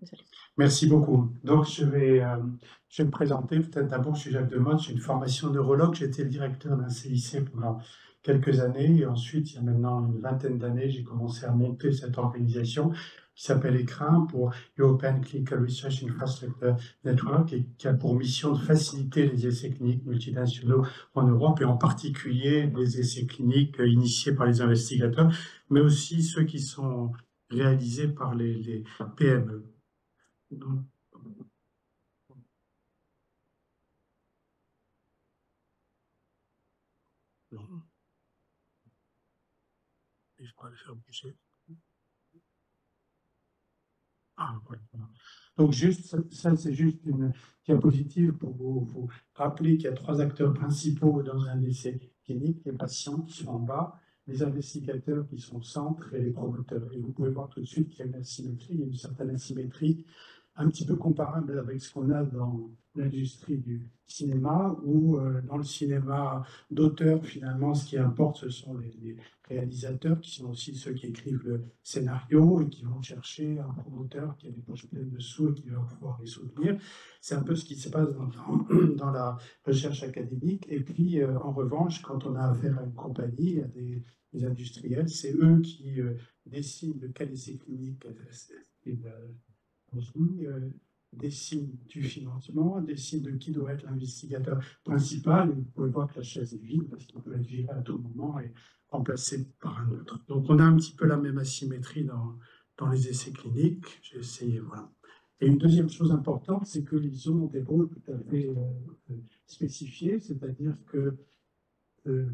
Désolée. Merci beaucoup. Donc, je vais me présenter. Peut-être d'abord, je suis Jacques Demotte, j'ai une formation neurologue. J'ai été le directeur d'un CIC pendant quelques années. Et ensuite, il y a maintenant une vingtaine d'années, j'ai commencé à monter cette organisation qui s'appelle ECRIN pour European Clinical Research Infrastructure Network et qui a pour mission de faciliter les essais cliniques multinationaux en Europe et en particulier les essais cliniques initiés par les investigateurs, mais aussi ceux qui sont réalisés par les PME. Donc, non, et je pourrais le faire bouger. Ah, voilà. Donc, juste, ça c'est juste une diapositive pour vous rappeler qu'il y a trois acteurs principaux dans un essai clinique, les patients qui sont en bas, les investigateurs qui sont au centre et les promoteurs. Et vous pouvez voir tout de suite qu'il y a une asymétrie, il y a une certaine asymétrie un petit peu comparable avec ce qu'on a dans l'industrie du cinéma, où dans le cinéma d'auteur, finalement, ce qui importe, ce sont les réalisateurs, qui sont aussi ceux qui écrivent le scénario et qui vont chercher un promoteur qui a des poches pleines de sous et qui va pouvoir les soutenir. C'est un peu ce qui se passe dans la recherche académique. Et puis, en revanche, quand on a affaire à une compagnie, à des industriels, c'est eux qui décident de quel essai clinique décide du financement, décide de qui doit être l'investigateur principal. Et vous pouvez voir que la chaise est vide parce qu'il peut être viré à tout moment et remplacé par un autre. Donc on a un petit peu la même asymétrie dans les essais cliniques. J'ai essayé, voilà. Et une deuxième chose importante, c'est qu'ils ont des rôles tout à fait spécifiés, c'est-à-dire que euh,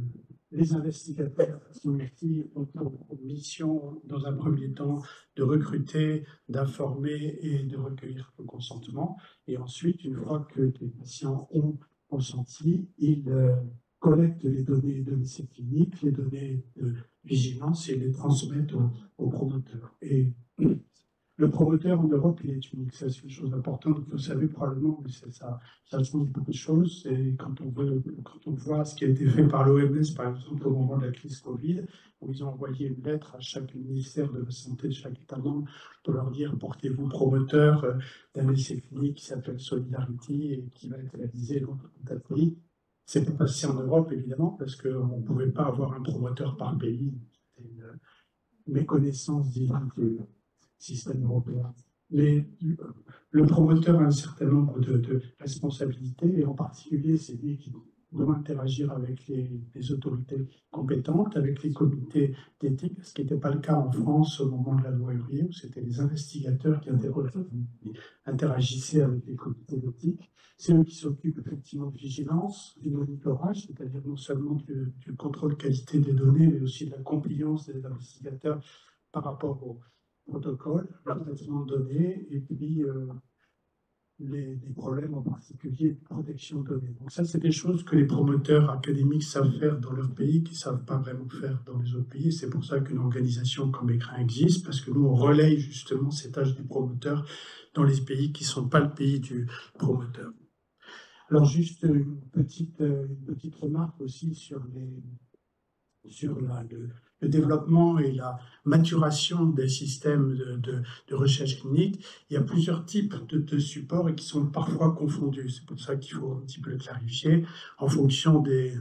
les investigateurs sont ici ont pour mission, dans un premier temps, de recruter, d'informer et de recueillir le consentement. Et ensuite, une fois que les patients ont consenti, ils collectent les données de l'essai clinique, les données de vigilance et les transmettent au promoteur. Et le promoteur en Europe, il est unique. Ça, c'est une chose importante que vous savez probablement, mais ça change beaucoup de choses. Et quand on voit ce qui a été fait par l'OMS, par exemple, au moment de la crise Covid, où ils ont envoyé une lettre à chaque ministère de la Santé de chaque État membre pour leur dire portez-vous promoteur d'un essai clinique qui s'appelle Solidarity et qui va être réalisé dans tout un pays. C'est pas passé en Europe, évidemment, parce qu'on ne pouvait pas avoir un promoteur par pays. C'était une méconnaissance du système européen. Les, le promoteur a un certain nombre de responsabilités, et en particulier, c'est lui qui doit interagir avec les autorités compétentes, avec les comités d'éthique, ce qui n'était pas le cas en France au moment de la loi Evreux, où c'était les investigateurs qui interagissaient avec les comités d'éthique. C'est eux qui s'occupent effectivement de vigilance, du monitorage, c'est-à-dire non seulement du contrôle qualité des données, mais aussi de la compliance des investigateurs par rapport au protocole, le traitement de données, et puis les problèmes en particulier de protection de données. Donc ça, c'est des choses que les promoteurs académiques savent faire dans leur pays, qui ne savent pas vraiment faire dans les autres pays. C'est pour ça qu'une organisation comme ECRIN existe, parce que nous, on relaye justement ces tâches du promoteur dans les pays qui ne sont pas le pays du promoteur. Alors juste une petite remarque aussi sur le développement et la maturation des systèmes de recherche clinique. Il y a plusieurs types de supports et qui sont parfois confondus. C'est pour ça qu'il faut un petit peu le clarifier en fonction des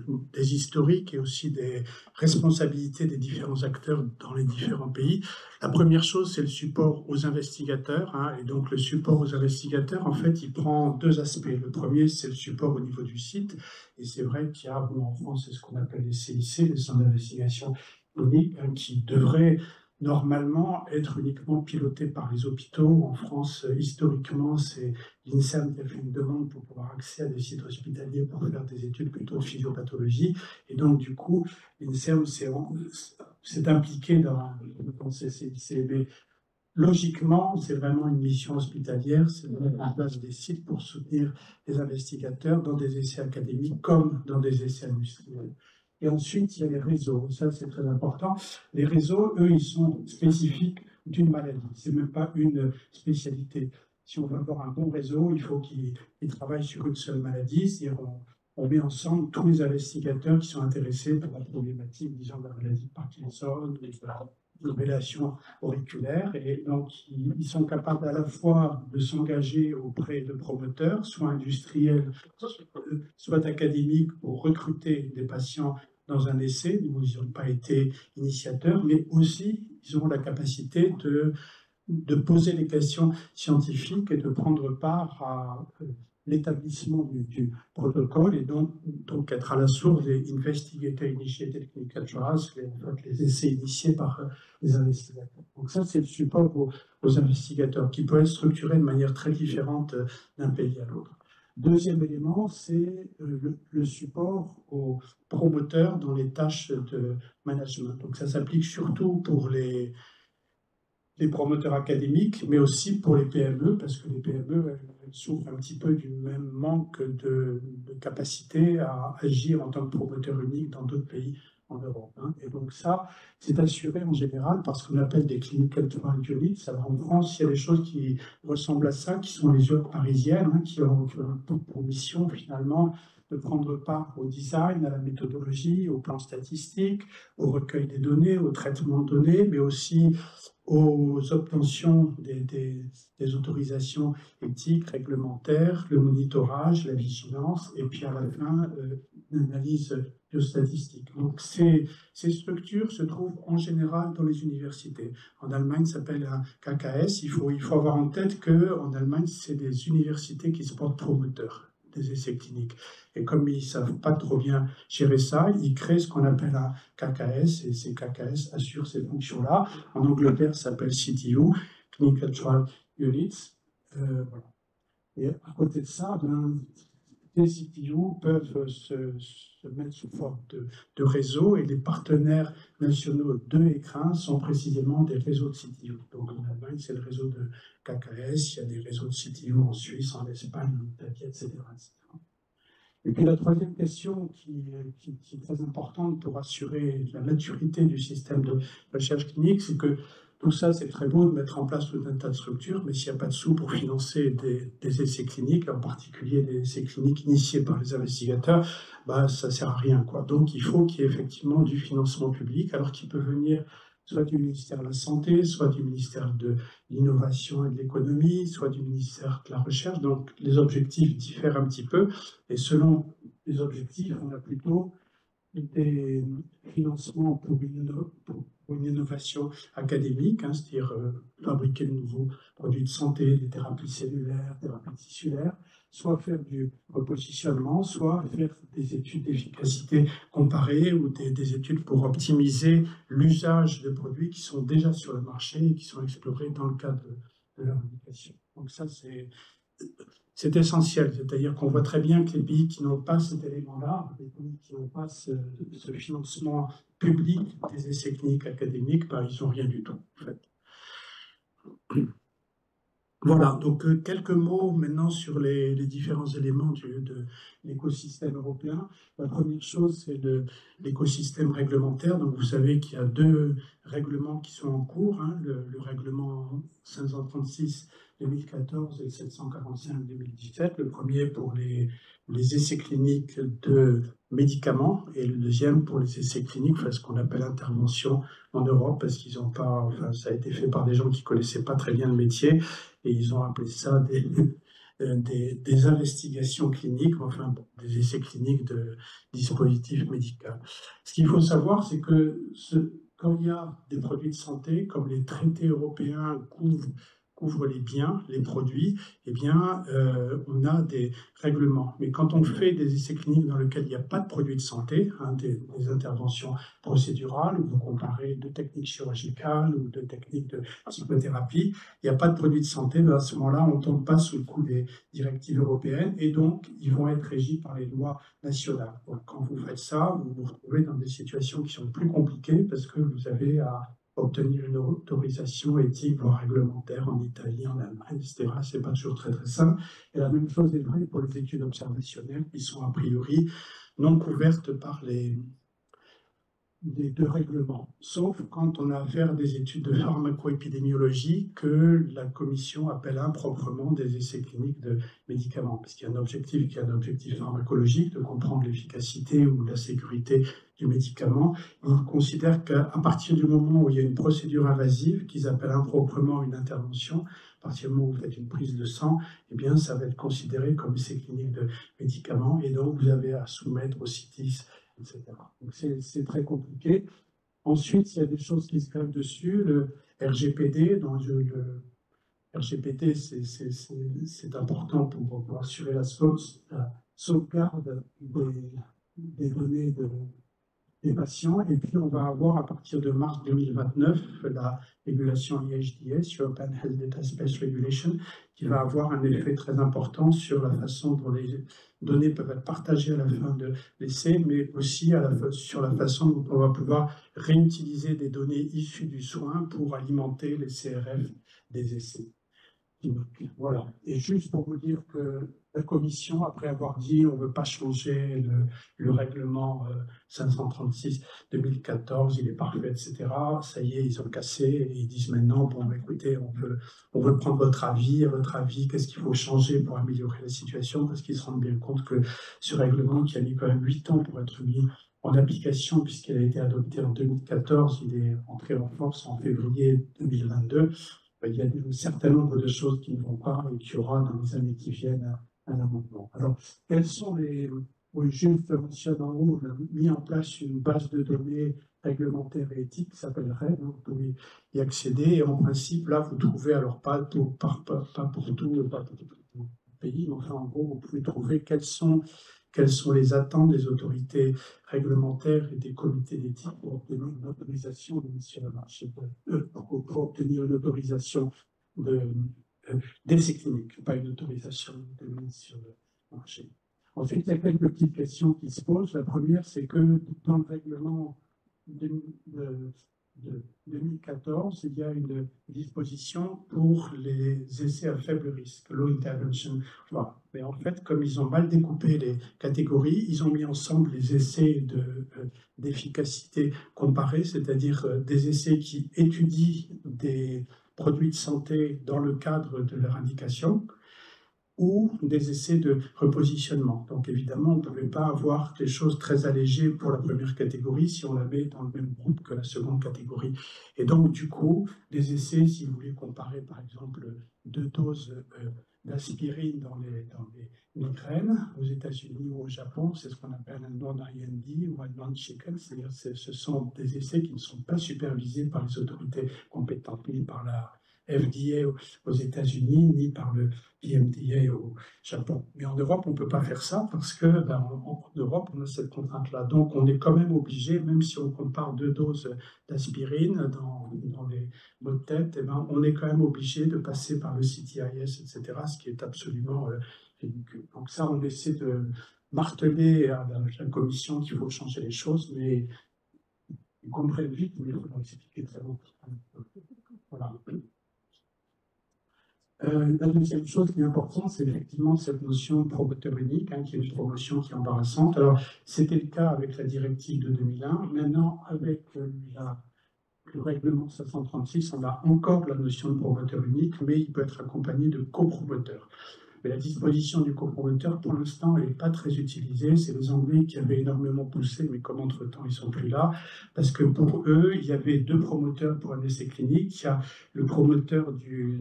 historiques et aussi des responsabilités des différents acteurs dans les différents pays. La première chose, c'est le support aux investigateurs. Hein, et donc, le support aux investigateurs, en fait, il prend deux aspects. Le premier, c'est le support au niveau du site. Et c'est vrai qu'il y a, bon, en France, c'est ce qu'on appelle les CIC, les centres d'investigation clinique, hein, qui devraient normalement être uniquement pilotés par les hôpitaux. En France, historiquement, c'est l'INSERM qui a fait une demande pour pouvoir accéder à des sites hospitaliers pour faire des études plutôt de physiopathologie. Et donc, du coup, l'INSERM s'est impliqué dans ces CIC. Mais logiquement, c'est vraiment une mission hospitalière, c'est de mettre en place des sites pour soutenir les investigateurs dans des essais académiques comme dans des essais industriels. Et ensuite, il y a les réseaux. Ça, c'est très important. Les réseaux, eux, ils sont spécifiques d'une maladie. C'est même pas une spécialité. Si on veut avoir un bon réseau, il faut qu'il travaille sur une seule maladie. C'est-à-dire, on met ensemble tous les investigateurs qui sont intéressés par la problématique, disons, de la maladie de Parkinson, une relation auriculaire, et donc ils sont capables à la fois de s'engager auprès de promoteurs, soit industriels, soit académiques, pour recruter des patients dans un essai où ils n'ont pas été initiateurs, mais aussi ils ont la capacité de poser des questions scientifiques et de prendre part à l'établissement du protocole, et donc être à la source des Investigator-Initiated Clinical Trials, les essais initiés par les investigateurs. Donc ça, c'est le support aux investigateurs, qui peut être structuré de manière très différente d'un pays à l'autre. Deuxième élément, c'est le support aux promoteurs dans les tâches de management. Donc ça s'applique surtout pour les promoteurs académiques, mais aussi pour les PME, parce que les PME elles souffrent un petit peu du même manque de capacité à agir en tant que promoteur unique dans d'autres pays en Europe. Et donc ça, c'est assuré en général par ce qu'on appelle des clinical trial units. Alors en France, il y a des choses qui ressemblent à ça, qui sont les UOC parisiennes, qui ont pour mission finalement de prendre part au design, à la méthodologie, au plan statistique, au recueil des données, au traitement de données, mais aussi aux obtentions des autorisations éthiques, réglementaires, le monitorage, la vigilance, et puis à la fin, l'analyse biostatistique. Donc ces structures se trouvent en général dans les universités. En Allemagne, ça s'appelle un KKS. Il faut avoir en tête qu'en Allemagne, c'est des universités qui se portent promoteurs des essais cliniques. Et comme ils ne savent pas trop bien gérer ça, ils créent ce qu'on appelle un KKS, et ces KKS assurent ces fonctions-là. En Angleterre, ça s'appelle CTU, Clinical Trial Units. Voilà. Et à côté de ça, les CTU peuvent se mettre sous forme de réseau, et les partenaires nationaux de ECRIN sont précisément des réseaux de CTU. Donc en Allemagne, c'est le réseau de KKS, il y a des réseaux de CTU en Suisse, en Espagne, en Italie, etc. Et puis la troisième question qui est très importante pour assurer la maturité du système de recherche clinique, c'est que tout ça, c'est très beau de mettre en place tout un tas de structures, mais s'il n'y a pas de sous pour financer des essais cliniques, en particulier des essais cliniques initiés par les investigateurs, bah, ça ne sert à rien, quoi. Donc il faut qu'il y ait effectivement du financement public, alors qu'il peut venir soit du ministère de la Santé, soit du ministère de l'Innovation et de l'Économie, soit du ministère de la Recherche. Donc les objectifs diffèrent un petit peu, et selon les objectifs, on a plutôt des financements pour une innovation académique, c'est-à-dire fabriquer de nouveaux produits de santé, des thérapies cellulaires, des thérapies tissulaires, soit faire du repositionnement, soit faire des études d'efficacité comparée, ou des études pour optimiser l'usage de produits qui sont déjà sur le marché et qui sont explorés dans le cadre de leur indication. Donc ça, c'est essentiel, c'est-à-dire qu'on voit très bien que les pays qui n'ont pas cet élément-là, les pays qui n'ont pas ce financement public des essais cliniques académiques, ben, ils n'ont rien du tout, en fait. Voilà, donc quelques mots maintenant sur les différents éléments de l'écosystème européen. La première chose, c'est l'écosystème réglementaire. Donc vous savez qu'il y a deux règlements qui sont en cours, le règlement 536-2014 et 745-2017. Le premier pour les essais cliniques de médicaments, et le deuxième pour les essais cliniques, enfin, ce qu'on appelle intervention en Europe, parce qu'ils n'ont pas, enfin, ça a été fait par des gens qui ne connaissaient pas très bien le métier, et ils ont appelé ça des investigations cliniques, enfin bon, des essais cliniques de dispositifs médicaux. Ce qu'il faut savoir, c'est que quand il y a des produits de santé, comme les traités européens couvrent les biens, les produits, eh bien, on a des règlements. Mais quand on fait des essais cliniques dans lesquels il n'y a pas de produits de santé, des interventions procédurales, ou vous comparez de techniques chirurgicales ou de techniques de psychothérapie, il n'y a pas de produits de santé, mais à ce moment-là, on ne tombe pas sous le coup des directives européennes, et donc ils vont être régis par les lois nationales. Donc, quand vous faites ça, vous vous retrouvez dans des situations qui sont plus compliquées, parce que vous avez à obtenir une autorisation éthique, voire réglementaire en Italie, en Allemagne, etc. Ce n'est pas toujours très très simple. Et la même chose est vraie pour les études observationnelles, qui sont a priori non couvertes par les des deux règlements, sauf quand on a affaire à des études de pharmacoépidémiologie que la commission appelle improprement des essais cliniques de médicaments, parce qu'il y a un objectif qui est un objectif pharmacologique, de comprendre l'efficacité ou la sécurité du médicament. Ils considèrent qu'à partir du moment où il y a une procédure invasive, qu'ils appellent improprement une intervention, à partir du moment où vous faites une prise de sang, eh bien, ça va être considéré comme essai clinique de médicaments, et donc vous avez à soumettre au CITIS, etc. Donc c'est très compliqué. Ensuite, il y a des choses qui se grèvent dessus. Le RGPD, le RGPD, c'est important pour assurer la sauvegarde des données des patients. Et puis, on va avoir, à partir de mars 2029, la régulation IHDS, European Health Data Space Regulation, qui va avoir un effet très important sur la façon dont les données peuvent être partagées à la fin de l'essai, mais aussi sur la façon dont on va pouvoir réutiliser des données issues du soin pour alimenter les CRF des essais. Voilà. Et juste pour vous dire que la Commission, après avoir dit on ne veut pas changer le règlement 536-2014, il est parfait, etc., ça y est, ils ont cassé et ils disent maintenant, bon, écoutez, on veut prendre votre avis, qu'est-ce qu'il faut changer pour améliorer la situation, parce qu'ils se rendent bien compte que ce règlement, qui a mis quand même 8 ans pour être mis en application, puisqu'il a été adopté en 2014, il est entré en force en février 2022, il y a un certain nombre de choses qui ne vont pas et qu'il y aura dans les années qui viennent un amendement. Alors, quels sont les... Oui, juste mentionne en haut, on a mis en place une base de données réglementaire et éthique qui s'appelle RED, vous pouvez y accéder, et en principe, là, vous trouvez, alors pas pour tout, pas pour tout le pays, mais enfin, en gros, vous pouvez trouver quelles sont les attentes des autorités réglementaires et des comités d'éthique pour obtenir une autorisation de mise sur le marché, pour obtenir une autorisation d'essai clinique, pas une autorisation de mise sur le marché. Ensuite, il y a quelques petites questions qui se posent. La première, c'est que dans le règlement de 2014, il y a une disposition pour les essais à faible risque, low intervention. Voilà. Mais en fait, comme ils ont mal découpé les catégories, ils ont mis ensemble les essais d'efficacité comparée, c'est-à-dire des essais qui étudient des produits de santé dans le cadre de leur indication, ou des essais de repositionnement. Donc évidemment, on ne pouvait pas avoir des choses très allégées pour la première catégorie si on la met dans le même groupe que la seconde catégorie. Et donc du coup, des essais, si vous voulez comparer par exemple 2 doses d'aspirine dans les migraines aux États-Unis ou au Japon, c'est ce qu'on appelle un non-IND ou un non-chicken, c'est-à-dire ce sont des essais qui ne sont pas supervisés par les autorités compétentes, ni par la FDA aux États-Unis, ni par le PMDA au Japon. Mais en Europe, on ne peut pas faire ça parce que en Europe, on a cette contrainte-là. Donc, on est quand même obligé, même si on compare 2 doses d'aspirine dans les maux de tête, eh ben, on est quand même obligé de passer par le CTIS, etc., ce qui est absolument ridicule. Donc ça, on essaie de marteler à la commission qu'il faut changer les choses, mais ils comprennent vite, mais il faut leur expliquer très longtemps. Voilà. La deuxième chose qui est importante, c'est effectivement cette notion de promoteur unique, qui est une promotion qui est embarrassante. Alors, c'était le cas avec la directive de 2001. Maintenant, avec le règlement 536, on a encore la notion de promoteur unique, mais il peut être accompagné de copromoteur. Mais la disposition du copromoteur, pour l'instant, elle n'est pas très utilisée. C'est les Anglais qui avaient énormément poussé, mais comme entre-temps, ils ne sont plus là, parce que pour eux, il y avait 2 promoteurs pour un essai clinique. Il y a le promoteur du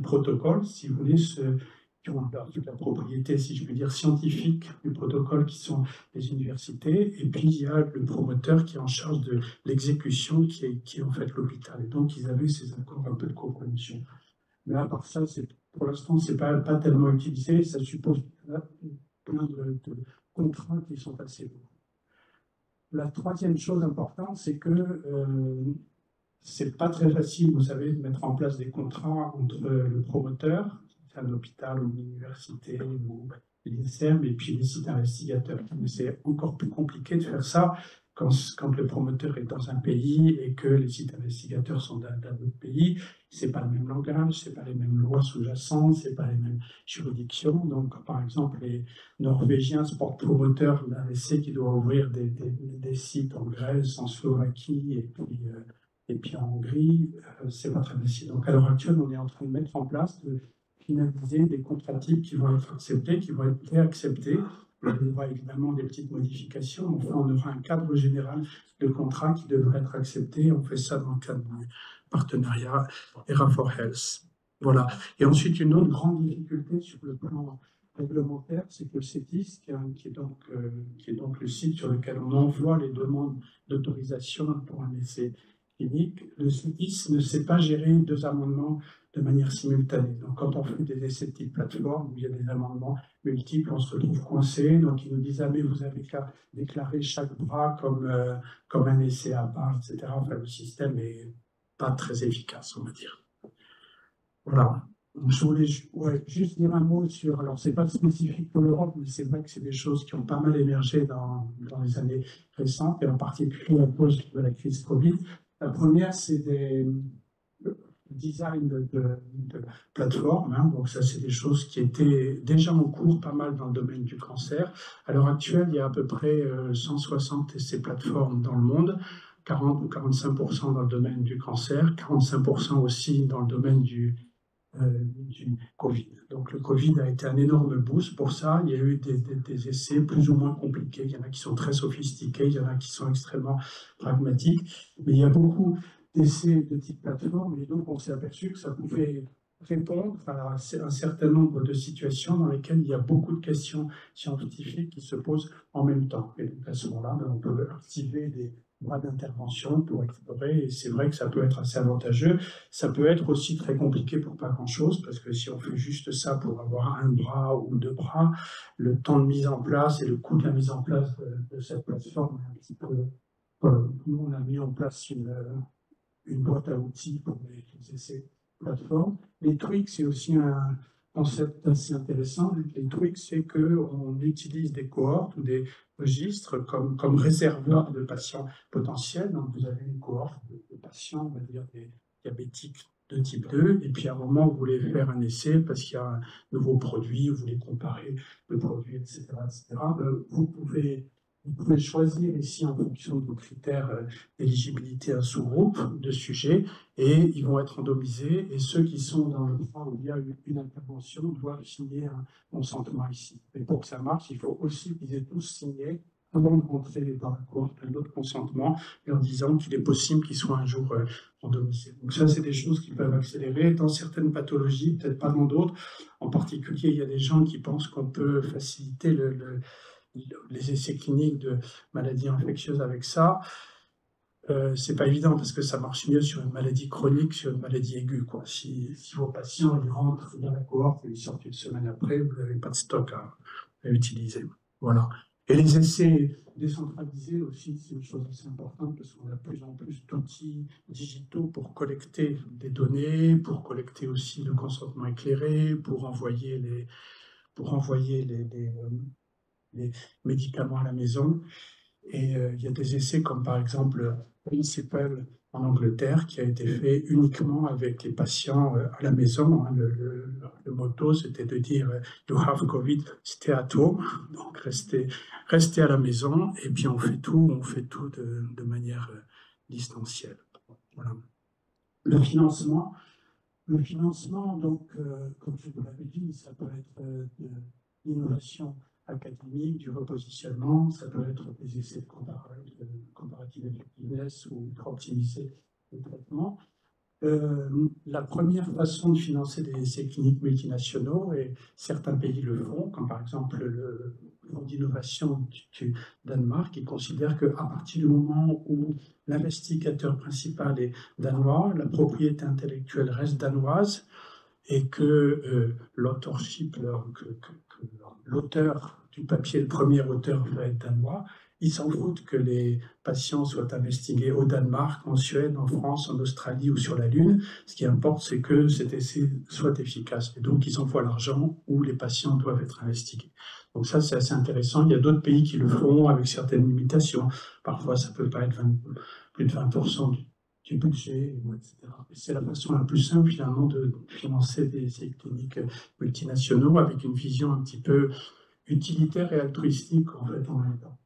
protocole, si vous voulez, ceux qui ont toute la propriété, si je peux dire, scientifique du protocole, qui sont les universités. Et puis, il y a le promoteur qui est en charge de l'exécution, qui est en fait l'hôpital. Et donc, ils avaient ces accords un peu de copromotion. Mais à part ça, pour l'instant, ce n'est pas tellement utilisé. Ça suppose plein de contrats qui sont assez lourds. La troisième chose importante, c'est que ce n'est pas très facile, vous savez, de mettre en place des contrats entre le promoteur, un hôpital ou une université ou l'INSERM, et puis les sites investigateurs. Mais c'est encore plus compliqué de faire ça quand le promoteur est dans un pays et que les sites investigateurs sont d'un autre pays, c'est pas le même langage, c'est pas les mêmes lois sous-jacentes, c'est pas les mêmes juridictions. Donc, par exemple, les Norvégiens se portent promoteurs d'un essai qui doit ouvrir des sites en Grèce, en Slovaquie et puis en Hongrie, c'est pas très facile. Donc, à l'heure actuelle, on est en train de mettre en place, de finaliser des contrats types qui vont être acceptés, qui vont être réacceptés. Il y aura évidemment des petites modifications. Enfin, on aura un cadre général de contrat qui devrait être accepté. On fait ça dans le cadre du partenariat ERA4Health. Voilà. Et ensuite, une autre grande difficulté sur le plan réglementaire, c'est que le CETIS, qui est donc le site sur lequel on envoie les demandes d'autorisation pour un essai clinique, le CETIS ne sait pas gérer deux amendements de manière simultanée. Donc, quand on fait des essais de type plateforme, où il y a des amendements multiples, on se retrouve coincé. Donc, ils nous disent, ah, mais vous avez qu'à déclarer chaque bras comme un essai à part, etc. Enfin, le système n'est pas très efficace, on va dire. Voilà. Donc, je voulais juste dire un mot sur, alors, c'est pas spécifique pour l'Europe, mais c'est vrai que c'est des choses qui ont pas mal émergé dans les années récentes, et en particulier à cause de la crise Covid. La première, c'est des design de plateforme. Hein. Donc ça, c'est des choses qui étaient déjà en cours pas mal dans le domaine du cancer. À l'heure actuelle, il y a à peu près 160 essais plateformes dans le monde, 40 ou 45% dans le domaine du cancer, 45% aussi dans le domaine du Covid. Donc le Covid a été un énorme boost pour ça. Il y a eu des essais plus ou moins compliqués. Il y en a qui sont très sophistiqués, il y en a qui sont extrêmement pragmatiques. Mais il y a beaucoup d'essais de type plateforme, et donc on s'est aperçu que ça pouvait répondre à un certain nombre de situations dans lesquelles il y a beaucoup de questions scientifiques qui se posent en même temps. Et à ce moment-là, on peut activer des droits d'intervention pour explorer, et c'est vrai que ça peut être assez avantageux. Ça peut être aussi très compliqué pour pas grand-chose, parce que si on fait juste ça pour avoir un bras ou deux bras, le temps de mise en place et le coût de la mise en place de cette plateforme est un petit peu... Nous, on a mis en place une boîte à outils pour les essais plateformes. Les tweaks, c'est aussi un concept assez intéressant. Les tweaks, c'est qu'on utilise des cohortes ou des registres comme réservoirs de patients potentiels. Donc, vous avez une cohorte de patients, on va dire des diabétiques de type 2, et puis à un moment, vous voulez faire un essai parce qu'il y a un nouveau produit, vous voulez comparer le produit, etc., etc. Vous pouvez choisir ici en fonction de vos critères d'éligibilité à un sous-groupe de sujets, et ils vont être randomisés, et ceux qui sont dans le cas où il y a une intervention doivent signer un consentement ici. Et pour que ça marche, il faut aussi qu'ils aient tous signé avant de rentrer dans la cohorte un autre consentement, en disant qu'il est possible qu'ils soient un jour randomisés. Donc ça, c'est des choses qui peuvent accélérer dans certaines pathologies, peut-être pas dans d'autres. En particulier, il y a des gens qui pensent qu'on peut faciliter les essais cliniques de maladies infectieuses avec ça. C'est pas évident parce que ça marche mieux sur une maladie chronique que sur une maladie aiguë, quoi. Si vos patients ils rentrent dans la cohorte et ils sortent une semaine après, vous n'avez pas de stock à utiliser. Voilà. Et les essais décentralisés aussi, c'est une chose assez importante parce qu'on a de plus en plus d'outils digitaux pour collecter des données, pour collecter aussi le consentement éclairé, pour envoyer les médicaments à la maison. Et il y a des essais comme par exemple Principle en Angleterre qui a été fait uniquement avec les patients à la maison. Hein. Le motto, c'était de dire « You have COVID, stay at home », donc restez à la maison, et puis on fait tout de manière distancielle. Voilà. Le financement, donc, comme je vous l'avais dit, ça peut être de l'innovation académique, du repositionnement, ça peut être des essais de comparative effectiveness ou pour optimiser le traitement. La première façon de financer des essais cliniques multinationaux, et certains pays le font, comme par exemple le Fonds d'innovation du Danemark, qui considère qu'à partir du moment où l'investigateur principal est danois, la propriété intellectuelle reste danoise, et que l'authorship, que l'auteur du papier, le premier auteur va être danois, ils s'en foutent que les patients soient investigués au Danemark, en Suède, en France, en Australie ou sur la Lune. Ce qui importe, c'est que cet essai soit efficace. Et donc, ils envoient l'argent où les patients doivent être investigués. Donc ça, c'est assez intéressant. Il y a d'autres pays qui le font avec certaines limitations. Parfois, ça peut pas être plus de 20% du budget, etc. Et c'est la façon la plus simple, finalement, de financer des essais cliniques multinationaux avec une vision un petit peu utilitaire et altruistique, en fait, en même temps.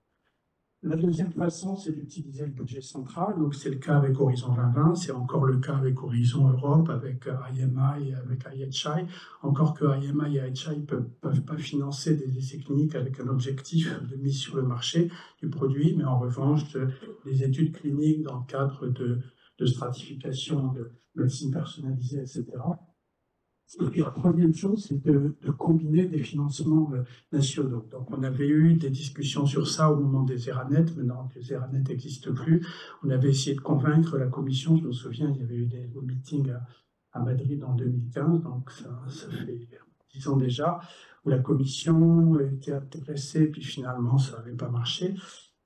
La deuxième façon, c'est d'utiliser le budget central. Donc, c'est le cas avec Horizon 2020, c'est encore le cas avec Horizon Europe, avec IMI, avec IHI. Encore que IMI et IHI ne peuvent pas financer des essais cliniques avec un objectif de mise sur le marché du produit, mais en revanche, des études cliniques dans le cadre de stratification de médecine personnalisée, etc. Et puis la troisième chose, c'est de combiner des financements nationaux. Donc on avait eu des discussions sur ça au moment des ERANET, maintenant que les ERANET n'existent plus. On avait essayé de convaincre la Commission, je me souviens, il y avait eu des meetings à Madrid en 2015, donc ça fait 10 ans déjà, où la Commission était intéressée, puis finalement ça n'avait pas marché.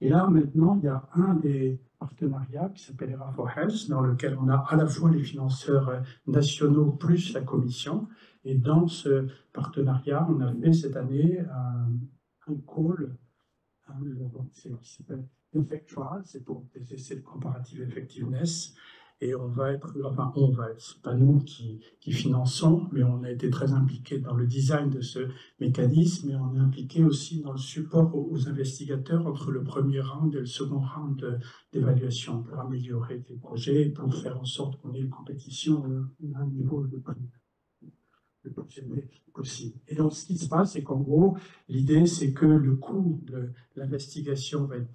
Et là, maintenant, il y a un des partenariats qui s'appelle ERA4Health, dans lequel on a à la fois les financeurs nationaux plus la Commission. Et dans ce partenariat, on a fait cette année un call qui s'appelle Effectual, c'est pour des essais de comparative effectiveness. Et c'est pas nous qui finançons, mais on a été très impliqués dans le design de ce mécanisme et on est impliqué aussi dans le support aux investigateurs entre le premier round et le second round d'évaluation pour améliorer les projets et pour faire en sorte qu'on ait une compétition à un niveau le plus élevé possible. Et donc, ce qui se passe, c'est qu'en gros, l'idée, c'est que le coût de l'investigation va être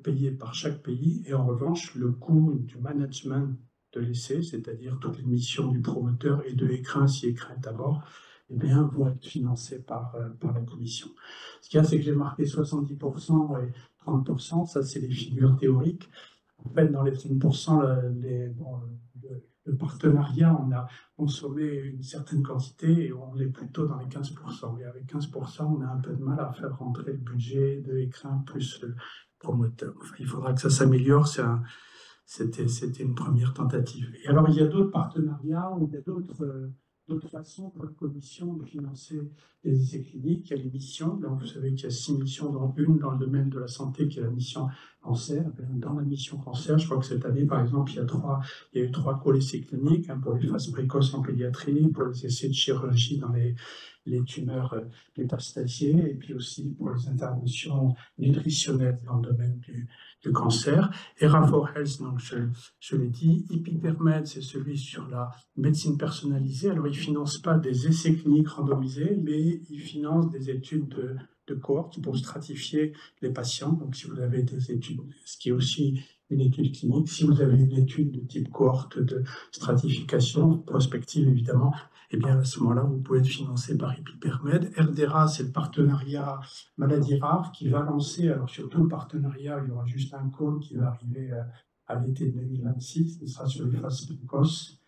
payé par chaque pays, et en revanche, le coût du management de l'essai, c'est-à-dire toutes les missions du promoteur et de l'écrin, si l'écrin est à bord, eh bien, vont être financés par la Commission. Ce qu'il y a, c'est que j'ai marqué 70% et 30%, ça, c'est les figures théoriques. En fait, dans les 30%, le partenariat, on a consommé une certaine quantité et on est plutôt dans les 15%. Et avec 15%, on a un peu de mal à faire rentrer le budget de l'écrin plus le promoteur. Enfin, il faudra que ça s'améliore. C'était une première tentative. Et alors, il y a d'autres partenariats ou il y a d'autres façons pour la Commission de financer les essais cliniques. Il y a les missions. Donc, vous savez qu'il y a 6 missions, dont une dans le domaine de la santé, qui est la mission cancer. Dans la mission cancer, je crois que cette année, par exemple, il y a eu 3 co-essais cliniques pour les phases précoces en pédiatrie, pour les essais de chirurgie dans les tumeurs métastasées, et puis aussi pour les interventions nutritionnelles dans le domaine du cancer. ERA4Health, donc je l'ai dit. EpiPermed, c'est celui sur la médecine personnalisée. Alors, il ne finance pas des essais cliniques randomisés, mais il finance des études de cohorte pour stratifier les patients. Donc, si vous avez des études, ce qui est aussi une étude clinique, si vous avez une étude de type cohorte de stratification, prospective évidemment, eh bien à ce moment-là, vous pouvez être financé par EpiPermed. RDRA, c'est le partenariat maladies rares qui va lancer, alors sur tout le partenariat, il y aura juste un call qui va arriver à l'été 2026, qui sera sur les phases précoces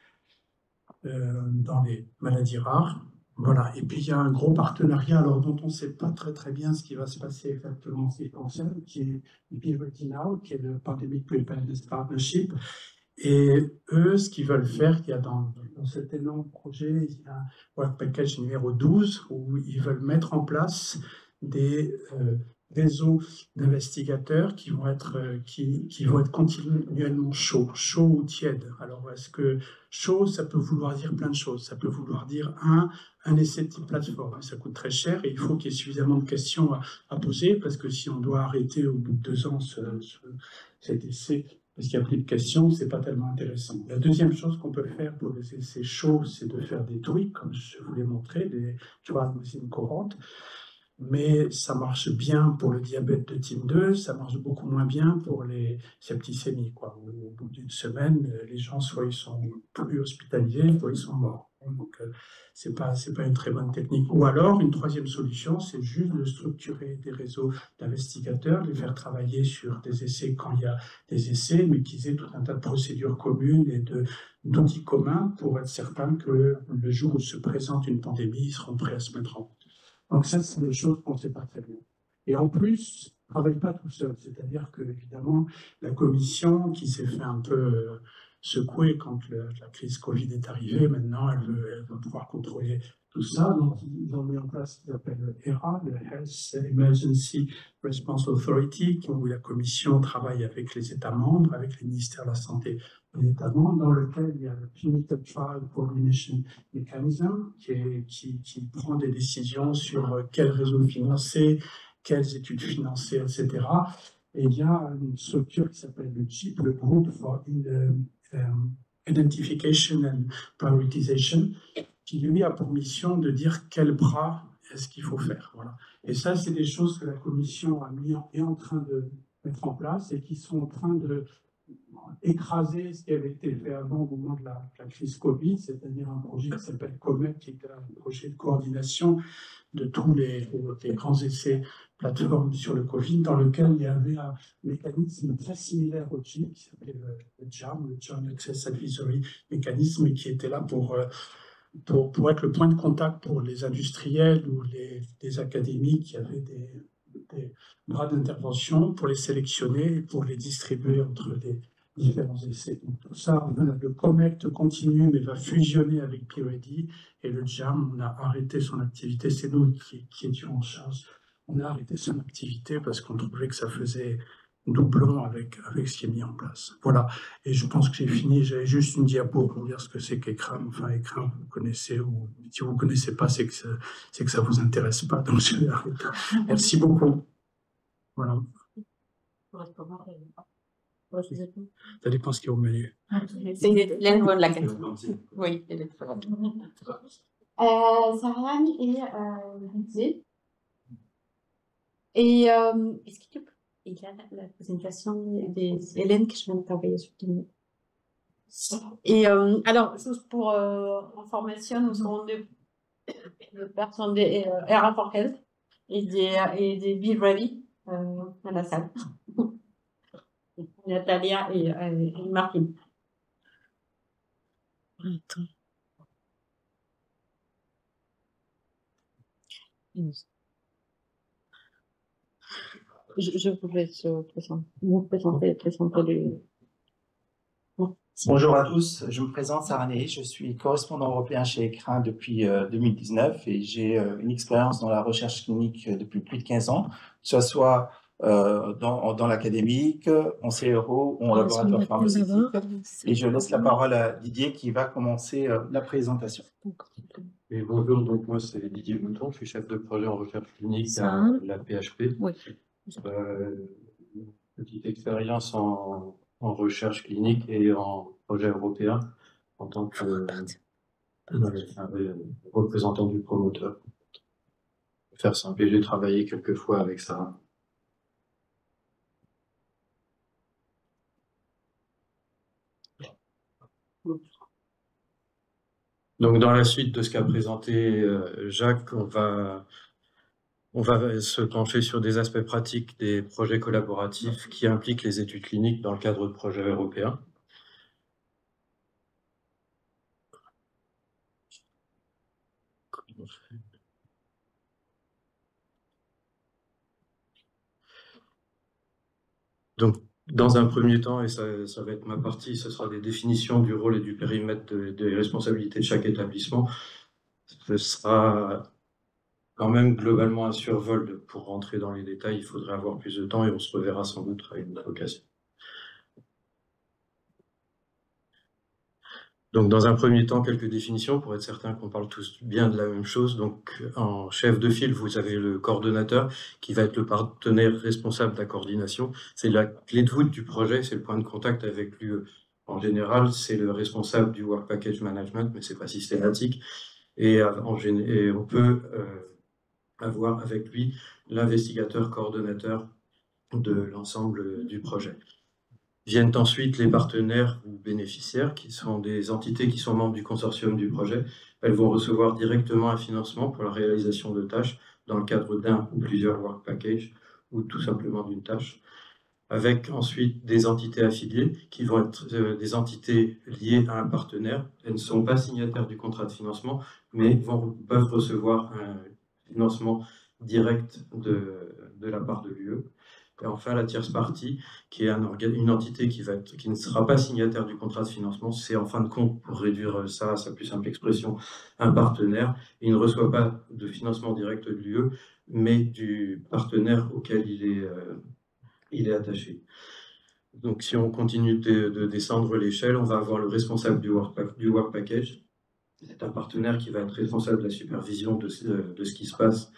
dans les maladies rares. Voilà. Et puis il y a un gros partenariat, alors dont on ne sait pas très bien ce qui va se passer exactement, c'est cancer, qui est Pivoting Now, qui est le Pandemic Preparedness Partnership. Et eux, ce qu'ils veulent faire, il y a dans cet énorme projet, il y a un Work Package numéro 12, où ils veulent mettre en place des réseaux d'investigateurs qui vont être continuellement chauds ou tièdes. Alors, est-ce que chaud, ça peut vouloir dire plein de choses. Ça peut vouloir dire un essai de type plateforme. Ça coûte très cher et il faut qu'il y ait suffisamment de questions à poser, parce que si on doit arrêter au bout de 2 ans cet essai, parce qu'il n'y a plus de questions, ce n'est pas tellement intéressant. La deuxième chose qu'on peut faire pour les essais chauds, c'est de faire des tweaks, comme je vous l'ai montré, des trial within cohort. Mais ça marche bien pour le diabète de type 2, ça marche beaucoup moins bien pour les septicémies. Au bout d'une semaine, les gens, soit ils sont plus hospitalisés, soit ils sont morts. Donc, c'est pas une très bonne technique. Ou alors, une troisième solution, c'est juste de structurer des réseaux d'investigateurs, les faire travailler sur des essais quand il y a des essais, mais qu'ils aient tout un tas de procédures communes et d'outils communs pour être certain que le jour où se présente une pandémie, ils seront prêts à se mettre en route. Donc ça, c'est des choses qu'on ne sait pas très bien. Et en plus, on ne travaille pas tout seul. C'est-à-dire que, évidemment, la commission qui s'est fait un peu secouée quand la crise Covid est arrivée. Maintenant, elle va pouvoir contrôler tout ça. Donc, ils ont mis en place ce qu'ils appellent le HERA, le Health Emergency Response Authority, où la Commission travaille avec les États membres, avec les ministères de la Santé des États membres, dans lequel il y a le Clinical Trial Coordination Mechanism, qui prend des décisions sur quel réseau financer, quelles études financer, etc. Et il y a une structure qui s'appelle le GIP, le Group for Identification and Prioritization, qui lui a pour mission de dire quel bras est-ce qu'il faut faire. Voilà. Et ça, c'est des choses que la Commission est en train de mettre en place et qui sont en train de écraser ce qui avait été fait avant au moment de la crise Covid, c'est-à-dire un projet qui s'appelle COMET, qui est un projet de coordination de tous les grands essais plateformes sur le Covid, dans lequel il y avait un mécanisme très similaire au GIP, qui s'appelait le JAM, le Joint Access Advisory Mechanism, et qui était là pour être le point de contact pour les industriels ou les académiques qui avaient des bras d'intervention, pour les sélectionner et pour les distribuer entre les différents essais. Donc, tout ça, le COMET continue, mais va fusionner avec PIOID, et le JAM, on a arrêté son activité, c'est nous qui étions en charge. On a arrêté son activité parce qu'on trouvait que ça faisait doublon avec ce qui est mis en place. Voilà, et je pense que j'ai fini. J'avais juste une diapo pour dire ce que c'est qu'ECRAM. Enfin, ECRAM, vous connaissez, ou si vous ne connaissez pas, c'est que ça ne vous intéresse pas, donc je vais arrêter. Merci beaucoup. Voilà. Ça dépend ce qu'il y a au menu. C'est la question. Oui, Sarah et Lindsay. Et est-ce que tu peux... Il y a la présentation des Hélène que je viens de t'envoyer sur Teams. Et alors, juste pour information, nous serons deux personnes des RA for Health et des Be Ready à la salle. Natalia et Martine. Attends. Je vous laisse présenter les... Bonjour à tous, je me présente Sarah Ney, je suis correspondant européen chez ECRAM depuis 2019 et j'ai une expérience dans la recherche clinique depuis plus de 15 ans, que ce soit dans l'académique, en CRO ou en laboratoire pharmaceutique. Et je laisse la parole à Didier qui va commencer la présentation. Et bonjour, donc moi c'est Didier Mouton, je suis chef de projet en recherche clinique à la PHP. Oui. Petite expérience en recherche clinique et en projet européen en tant que représentant du promoteur. Pour faire simple, et j'ai travaillé quelques fois avec ça. Donc dans la suite de ce qu'a présenté Jacques, on va se pencher sur des aspects pratiques des projets collaboratifs qui impliquent les études cliniques dans le cadre de projets européens. Donc, dans un premier temps, et ça va être ma partie, ce sera des définitions du rôle et du périmètre des responsabilités de chaque établissement. Ce sera quand même globalement un survol. Pour rentrer dans les détails, il faudrait avoir plus de temps et on se reverra sans doute à une autre occasion. Donc, dans un premier temps, quelques définitions pour être certain qu'on parle tous bien de la même chose. Donc, en chef de file, vous avez le coordonnateur qui va être le partenaire responsable de la coordination. C'est la clé de voûte du projet, c'est le point de contact avec l'UE. En général, c'est le responsable du Work Package Management, mais c'est pas systématique. Et on peut avoir avec lui l'investigateur coordonnateur de l'ensemble du projet. Viennent ensuite les partenaires ou bénéficiaires, qui sont des entités qui sont membres du consortium du projet. Elles vont recevoir directement un financement pour la réalisation de tâches dans le cadre d'un ou plusieurs work packages ou tout simplement d'une tâche. Avec ensuite des entités affiliées qui vont être des entités liées à un partenaire. Elles ne sont pas signataires du contrat de financement, mais peuvent recevoir un financement direct de la part de l'UE. Et enfin, la tierce partie, qui est une entité qui ne sera pas signataire du contrat de financement, c'est en fin de compte, pour réduire ça à sa plus simple expression, un partenaire. Il ne reçoit pas de financement direct de l'UE, mais du partenaire auquel il est attaché. Donc, si on continue de descendre l'échelle, on va avoir le responsable du work package. C'est un partenaire qui va être responsable de la supervision de ce qui se passe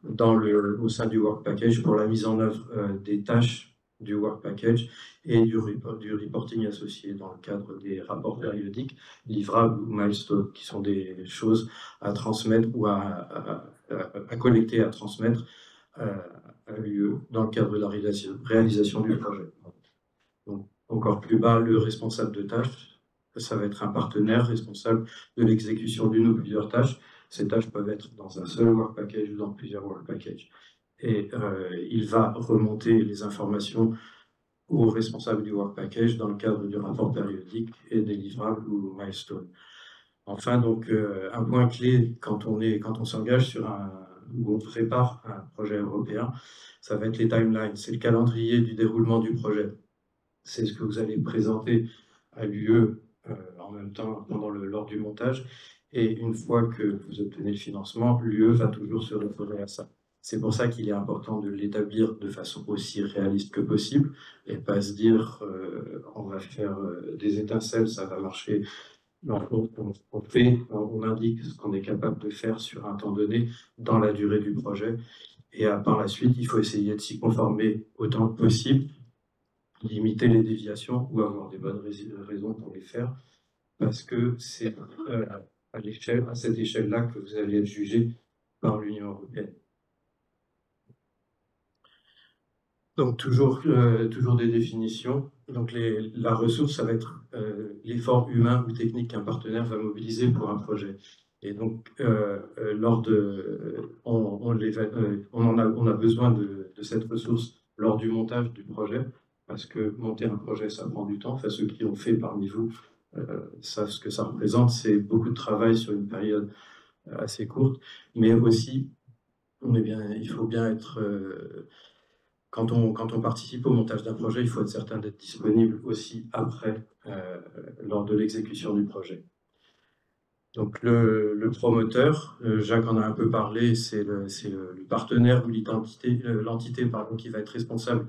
au sein du work package pour la mise en œuvre des tâches du work package et du reporting associé dans le cadre des rapports périodiques, livrables ou milestones, qui sont des choses à transmettre ou à collecter, à transmettre à l'UE dans le cadre de la réalisation du projet. Donc, encore plus bas, le responsable de tâches, ça va être un partenaire responsable de l'exécution d'une ou plusieurs tâches. Ces tâches peuvent être dans un seul work package ou dans plusieurs work packages. Et il va remonter les informations au responsable du work package dans le cadre du rapport périodique et des livrables ou milestones. Enfin, donc, un point clé quand on s'engage où on prépare un projet européen, ça va être les timelines, c'est le calendrier du déroulement du projet. C'est ce que vous allez présenter à l'UE en même temps lors du montage. Et une fois que vous obtenez le financement, l'UE va toujours se référer à ça. C'est pour ça qu'il est important de l'établir de façon aussi réaliste que possible et pas se dire on va faire des étincelles, ça va marcher. Non, on indique ce qu'on est capable de faire sur un temps donné dans la durée du projet. Et par la suite, il faut essayer de s'y conformer autant que possible, limiter les déviations ou avoir des bonnes raisons pour les faire, parce que c'est à cette échelle-là que vous allez être jugé par l'Union européenne. Donc toujours des définitions. Donc la ressource, ça va être l'effort humain ou technique qu'un partenaire va mobiliser pour un projet. Et donc on a besoin de cette ressource lors du montage du projet, parce que monter un projet, ça prend du temps. Enfin, ceux qui ont fait parmi vous savent ce que ça représente. C'est beaucoup de travail sur une période assez courte, mais aussi il faut bien être quand on participe au montage d'un projet, il faut être certain d'être disponible aussi après, lors de l'exécution du projet. Donc le promoteur, Jacques en a un peu parlé, c'est le partenaire ou l'entité qui va être responsable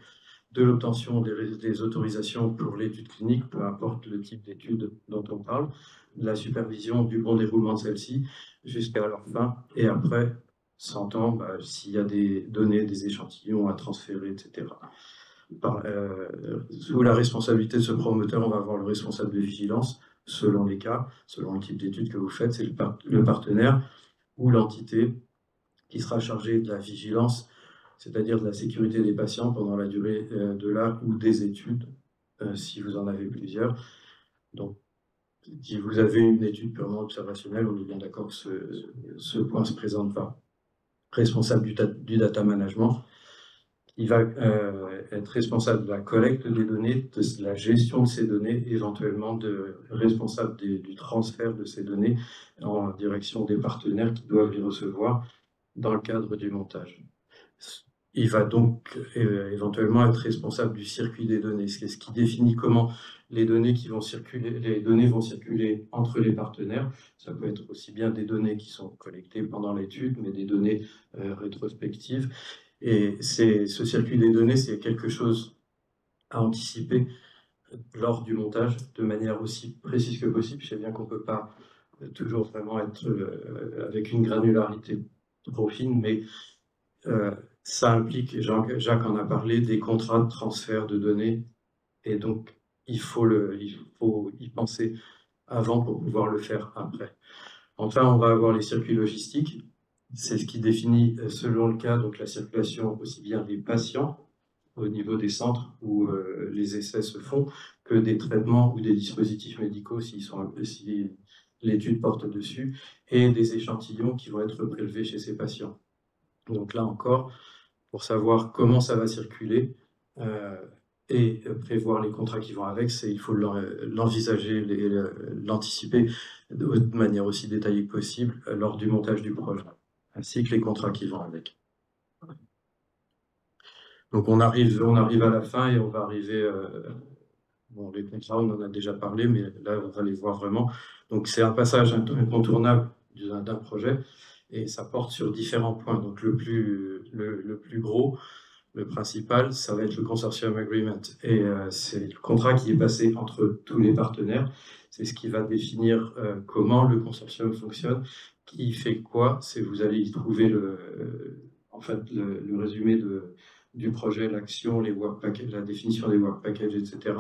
de l'obtention des autorisations pour l'étude clinique, peu importe le type d'étude dont on parle, de la supervision du bon déroulement de celle-ci jusqu'à leur fin, et après, s'entend s'il y a des données, des échantillons à transférer, etc. Sous la responsabilité de ce promoteur, on va avoir le responsable de vigilance, selon les cas, selon le type d'étude que vous faites, c'est le partenaire ou l'entité qui sera chargée de la vigilance, c'est-à-dire de la sécurité des patients pendant la durée de la ou des études, si vous en avez plusieurs. Donc, si vous avez une étude purement observationnelle, on est bien d'accord que ce point ne se présente pas. Responsable du data management, il va être responsable de la collecte des données, de la gestion de ces données, éventuellement responsable du transfert de ces données en direction des partenaires qui doivent les recevoir dans le cadre du montage. Il va donc éventuellement être responsable du circuit des données, ce qui définit comment les données vont circuler entre les partenaires. Ça peut être aussi bien des données qui sont collectées pendant l'étude, mais des données rétrospectives. Et ce circuit des données, c'est quelque chose à anticiper lors du montage de manière aussi précise que possible. Je sais bien qu'on ne peut pas toujours vraiment être avec une granularité trop fine, mais ça implique, Jacques en a parlé, des contrats de transfert de données, et donc il faut y penser avant pour pouvoir le faire après. Enfin, on va avoir les circuits logistiques. C'est ce qui définit, selon le cas, donc la circulation aussi bien des patients au niveau des centres où les essais se font, que des traitements ou des dispositifs médicaux si l'étude porte dessus, et des échantillons qui vont être prélevés chez ces patients. Donc là encore, pour savoir comment ça va circuler et prévoir les contrats qui vont avec, il faut l'envisager, l'anticiper de manière aussi détaillée que possible lors du montage du projet, ainsi que les contrats qui vont avec. Donc on arrive à la fin et on va arriver, bon, les contrats, on en a déjà parlé, mais là, on va les voir vraiment. Donc c'est un passage incontournable d'un projet et ça porte sur différents points. Donc le plus gros, le principal, ça va être le Consortium Agreement. Et c'est le contrat qui est passé entre tous les partenaires. C'est ce qui va définir comment le consortium fonctionne, qui fait quoi. Vous allez y trouver en fait, le résumé du projet, l'action, les work packages, la définition des work packages, etc.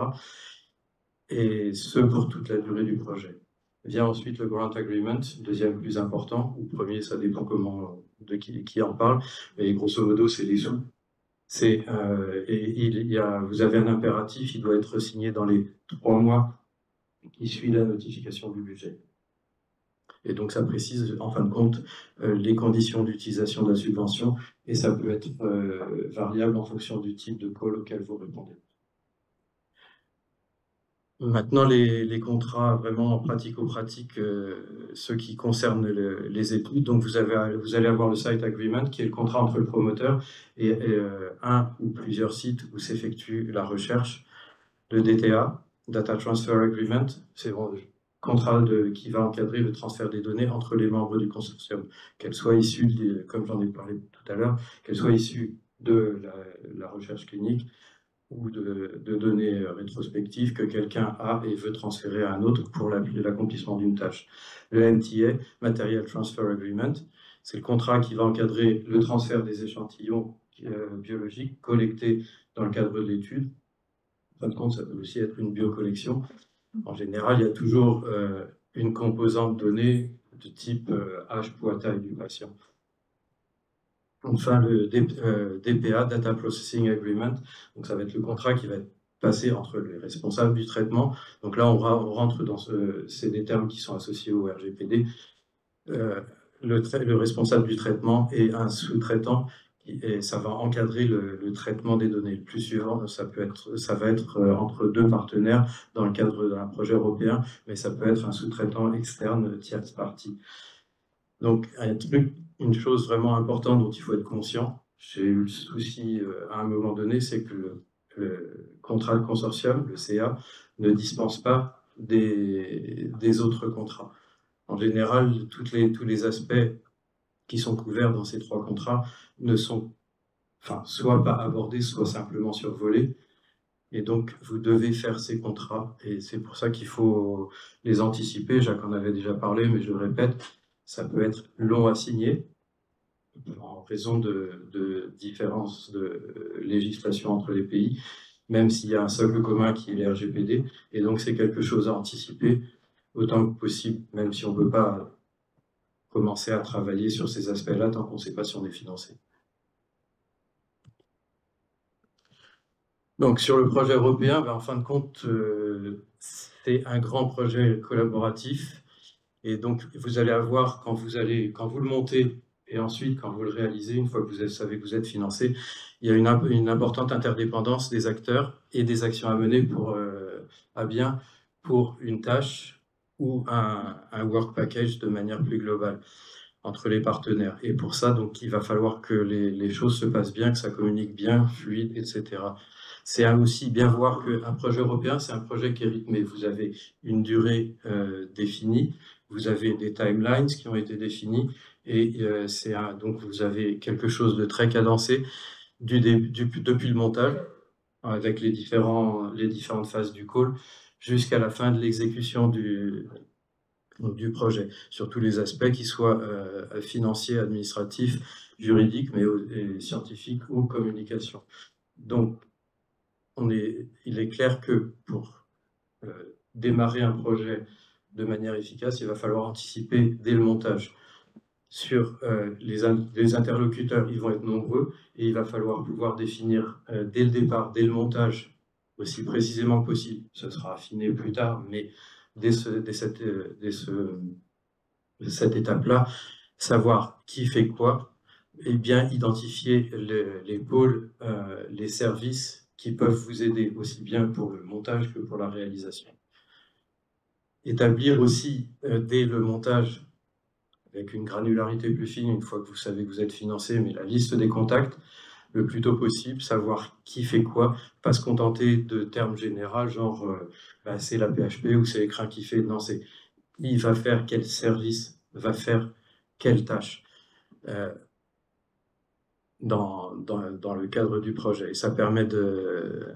Et ce pour toute la durée du projet. Vient ensuite le Grant Agreement, deuxième plus important, ou premier, ça dépend de qui en parle, mais grosso modo, c'est les sous. Vous avez un impératif, il doit être signé dans les 3 mois qui suivent la notification du budget. Et donc ça précise en fin de compte les conditions d'utilisation de la subvention et ça peut être variable en fonction du type de call auquel vous répondez. Maintenant, les contrats vraiment pratico-pratiques, ceux qui concernent les études. Donc, vous allez avoir le Site Agreement, qui est le contrat entre le promoteur et un ou plusieurs sites où s'effectue la recherche. Le DTA, Data Transfer Agreement, c'est le contrat qui va encadrer le transfert des données entre les membres du consortium, qu'elles soient issues, comme j'en ai parlé tout à l'heure, qu'elles soient issues de la recherche clinique, ou de données rétrospectives que quelqu'un a et veut transférer à un autre pour l'accomplissement d'une tâche. Le MTA, Material Transfer Agreement, c'est le contrat qui va encadrer le transfert des échantillons biologiques collectés dans le cadre de l'étude. En fin de compte, ça peut aussi être une biocollection. En général, il y a toujours une composante donnée de type âge, poids, taille du patient. Enfin, le DPA, Data Processing Agreement, donc ça va être le contrat qui va être passé entre les responsables du traitement. Donc là, on rentre dans c'est des termes qui sont associés au RGPD. Le responsable du traitement et un sous-traitant, et ça va encadrer le traitement des données. Le plus suivant, ça va être entre 2 partenaires dans le cadre d'un projet européen, mais ça peut être un sous-traitant externe, tierce partie. Donc, une chose vraiment importante dont il faut être conscient, j'ai eu le souci à un moment donné, c'est que le contrat de consortium, le CA, ne dispense pas des autres contrats. En général, tous les aspects qui sont couverts dans ces 3 contrats ne sont soit pas abordés, soit simplement survolés. Et donc, vous devez faire ces contrats. Et c'est pour ça qu'il faut les anticiper. Jacques en avait déjà parlé, mais je le répète, ça peut être long à signer en raison de différences de législation entre les pays, même s'il y a un socle commun qui est les RGPD. Et donc, c'est quelque chose à anticiper autant que possible, même si on ne peut pas commencer à travailler sur ces aspects-là tant qu'on ne sait pas si on est financé. Donc, sur le projet européen, en fin de compte, c'est un grand projet collaboratif. Et donc, vous allez avoir, quand vous le montez, et ensuite, quand vous le réalisez, une fois que vous savez que vous êtes financé, il y a une importante interdépendance des acteurs et des actions à mener à bien pour une tâche ou un work package de manière plus globale entre les partenaires. Et pour ça, donc, il va falloir que les choses se passent bien, que ça communique bien, fluide, etc. C'est aussi bien voir qu'un projet européen, c'est un projet qui est rythmé. Vous avez une durée définie, vous avez des timelines qui ont été définies, et donc vous avez quelque chose de très cadencé depuis le montage, avec les différentes phases du call, jusqu'à la fin de l'exécution du projet, sur tous les aspects, qu'ils soient financiers, administratifs, juridiques, mais et scientifiques ou communication. Donc, il est clair que pour démarrer un projet de manière efficace, il va falloir anticiper dès le montage. Sur les interlocuteurs, ils vont être nombreux et il va falloir pouvoir définir dès le départ, dès le montage, aussi précisément que possible. Ce sera affiné plus tard, mais dès cette étape-là, savoir qui fait quoi et bien identifier les pôles, les services qui peuvent vous aider aussi bien pour le montage que pour la réalisation. Établir aussi dès le montage, avec une granularité plus fine, une fois que vous savez que vous êtes financé, mais la liste des contacts, le plus tôt possible, savoir qui fait quoi, pas se contenter de termes généraux, genre bah, c'est la PHP ou c'est l'écran qui fait. Non, c'est il va faire quel service, va faire quelle tâche dans le cadre du projet. Et ça permet de...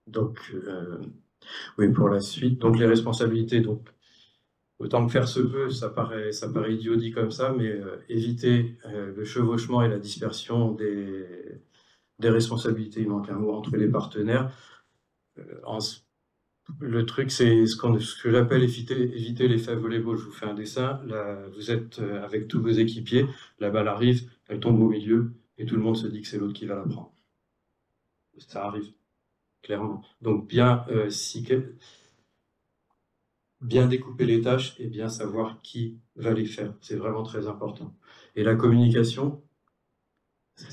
Donc, oui, pour la suite. Donc, les responsabilités, donc, autant que faire se peut, ça paraît idiot dit comme ça, mais éviter le chevauchement et la dispersion des responsabilités, il manque un mot, entre les partenaires. Le truc, c'est ce que j'appelle éviter l'effet volleyball. Je vous fais un dessin. Là, vous êtes avec tous vos équipiers, la balle arrive, elle tombe au milieu, et tout le monde se dit que c'est l'autre qui va la prendre. Ça arrive, clairement. Donc, bien découper les tâches et bien savoir qui va les faire. C'est vraiment très important. Et la communication,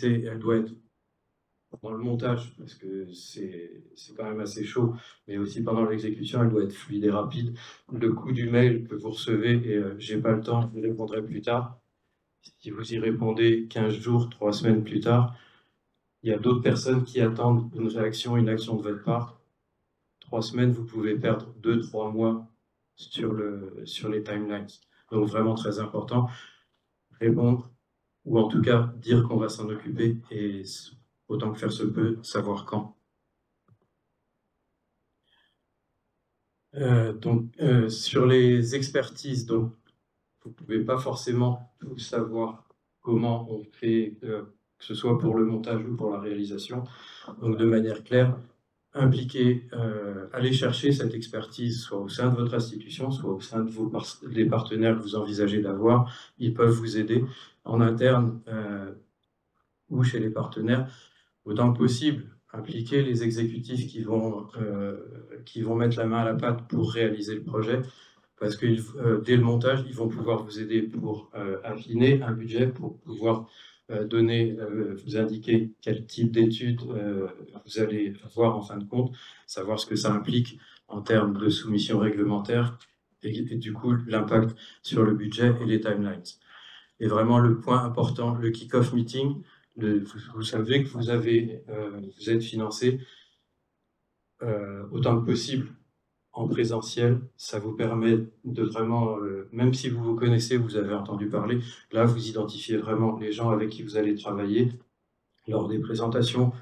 elle doit être dans le montage, parce que c'est quand même assez chaud, mais aussi pendant l'exécution, elle doit être fluide et rapide. Le coup du mail que vous recevez, et j'ai pas le temps, je vous répondrai plus tard. Si vous y répondez 15 jours, 3 semaines plus tard, il y a d'autres personnes qui attendent une réaction, une action de votre part. 3 semaines, vous pouvez perdre 2-3 mois sur les timelines. Donc vraiment très important, répondre, ou en tout cas dire qu'on va s'en occuper, et autant que faire se peut, savoir quand. Sur les expertises, donc, vous ne pouvez pas forcément tout savoir comment on fait, que ce soit pour le montage ou pour la réalisation. Donc, de manière claire, impliquer, aller chercher cette expertise, soit au sein de votre institution, soit au sein des partenaires que vous envisagez d'avoir. Ils peuvent vous aider en interne ou chez les partenaires, autant que possible. Impliquer les exécutifs qui vont mettre la main à la pâte pour réaliser le projet, parce que dès le montage, ils vont pouvoir vous aider pour affiner un budget, pour pouvoir vous indiquer quel type d'études vous allez avoir en fin de compte, savoir ce que ça implique en termes de soumission réglementaire et du coup l'impact sur le budget et les timelines. Et vraiment le point important, le kick-off meeting, vous savez que vous êtes financé autant que possible en présentiel. Ça vous permet de vraiment, même si vous vous connaissez, vous avez entendu parler, là vous identifiez vraiment les gens avec qui vous allez travailler. Lors des présentations,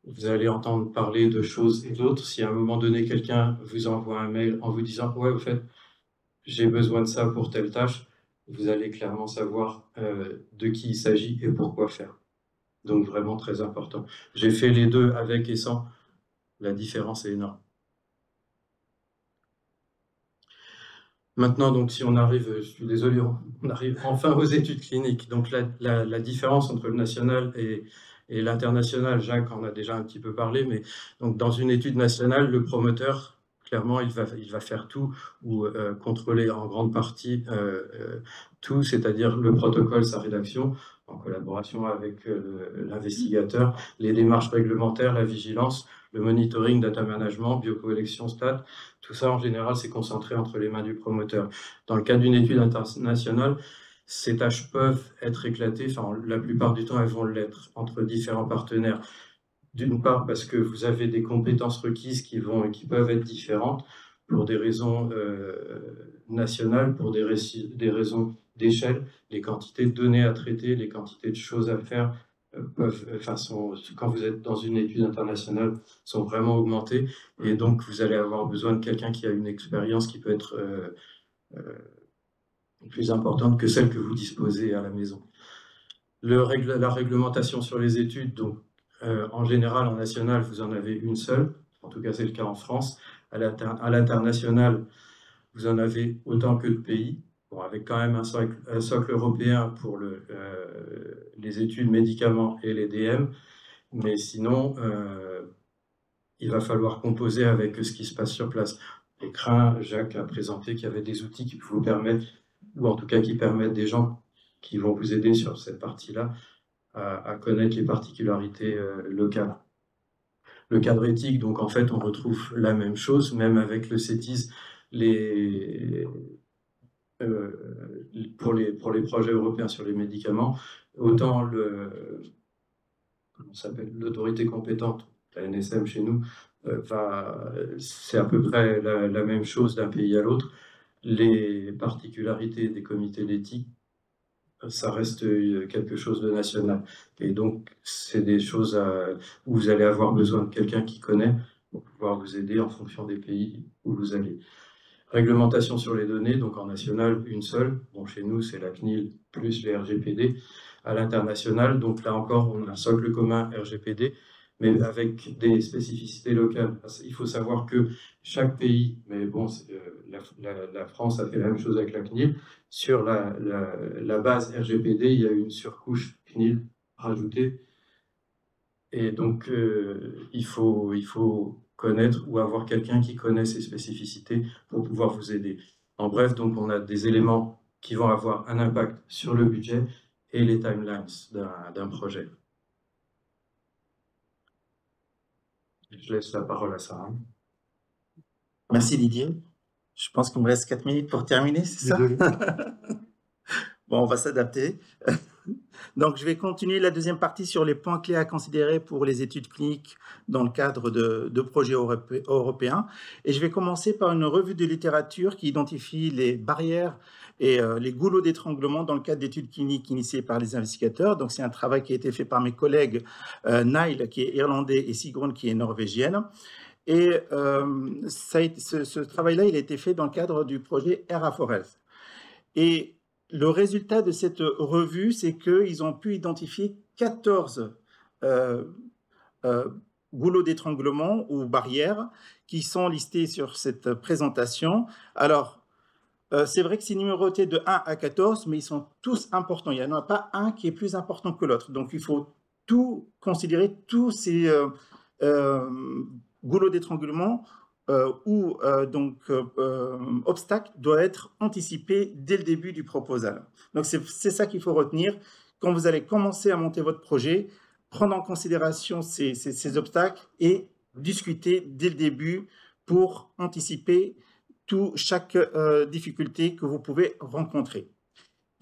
vous allez entendre parler de choses et d'autres. Si à un moment donné, quelqu'un vous envoie un mail en vous disant « Ouais, au fait, j'ai besoin de ça pour telle tâche », vous allez clairement savoir de qui il s'agit et pourquoi faire. Donc vraiment très important. J'ai fait les deux avec et sans. La différence est énorme. Maintenant, donc, si on arrive, je suis désolé, on arrive enfin aux études cliniques. Donc, la différence entre le national et l'international, Jacques en a déjà un petit peu parlé, mais donc, dans une étude nationale, le promoteur, clairement, il va faire tout ou contrôler en grande partie tout, c'est-à-dire le protocole, sa rédaction, en collaboration avec l'investigateur, les démarches réglementaires, la vigilance, le monitoring, data management, biocollection, stats. Tout ça, en général, c'est concentré entre les mains du promoteur. Dans le cas d'une étude internationale, ces tâches peuvent être éclatées, enfin, la plupart du temps, elles vont l'être, entre différents partenaires. D'une part, parce que vous avez des compétences requises qui peuvent être différentes pour des raisons nationales, pour des raisons d'échelle. Les quantités de données à traiter, les quantités de choses à faire quand vous êtes dans une étude internationale, sont vraiment augmentées. Et donc, vous allez avoir besoin de quelqu'un qui a une expérience qui peut être plus importante que celle que vous disposez à la maison. La réglementation sur les études, donc, en général, en national, vous en avez une seule. En tout cas, c'est le cas en France. À l'international, vous en avez autant que de pays. Bon, avec quand même un socle européen pour les études médicaments et les DM. Mais sinon, il va falloir composer avec ce qui se passe sur place. Écrin, Jacques a présenté qu'il y avait des outils qui vous permettent, ou en tout cas qui permettent des gens qui vont vous aider sur cette partie-là, à connaître les particularités locales. Le cadre éthique, donc en fait, on retrouve la même chose, même avec le CETIS, pour les projets européens sur les médicaments, autant comment s'appelle, l'autorité compétente, la NSM chez nous, c'est à peu près la même chose d'un pays à l'autre. Les particularités des comités d'éthique, ça reste quelque chose de national. Et donc, c'est des choses où vous allez avoir besoin de quelqu'un qui connaît pour pouvoir vous aider en fonction des pays où vous allez. Réglementation sur les données, donc en national, une seule. Bon, chez nous, c'est la CNIL plus les RGPD. À l'international, donc là encore, on a un socle commun RGPD, mais avec des spécificités locales. Il faut savoir que chaque pays, mais bon, la France a fait la même chose avec la CNIL, sur la base RGPD, il y a une surcouche CNIL rajoutée. Et donc, il faut connaître ou avoir quelqu'un qui connaît ces spécificités pour pouvoir vous aider. En bref, donc, on a des éléments qui vont avoir un impact sur le budget et les timelines d'un projet. Je laisse la parole à Sarah. Merci Didier. Je pense qu'il me reste 4 minutes pour terminer, c'est ça? Bon, on va s'adapter. Donc, je vais continuer la deuxième partie sur les points clés à considérer pour les études cliniques dans le cadre de projets européens. Et je vais commencer par une revue de littérature qui identifie les barrières et les goulots d'étranglement dans le cadre d'études cliniques initiées par les investigateurs. Donc, c'est un travail qui a été fait par mes collègues Niall, qui est irlandais, et Sigrun, qui est norvégienne. Et ce travail-là, il a été fait dans le cadre du projet ERA4Health. Et le résultat de cette revue, c'est qu'ils ont pu identifier 14 goulots d'étranglement ou barrières qui sont listés sur cette présentation. Alors, c'est vrai que c'est numéroté de 1 à 14, mais ils sont tous importants. Il n'y en a pas un qui est plus important que l'autre. Donc, il faut tout considérer, tous ces goulots d'étranglement obstacle doit être anticipé dès le début du proposal. Donc, c'est ça qu'il faut retenir. Quand vous allez commencer à monter votre projet, prendre en considération ces obstacles et discuter dès le début pour anticiper chaque difficulté que vous pouvez rencontrer.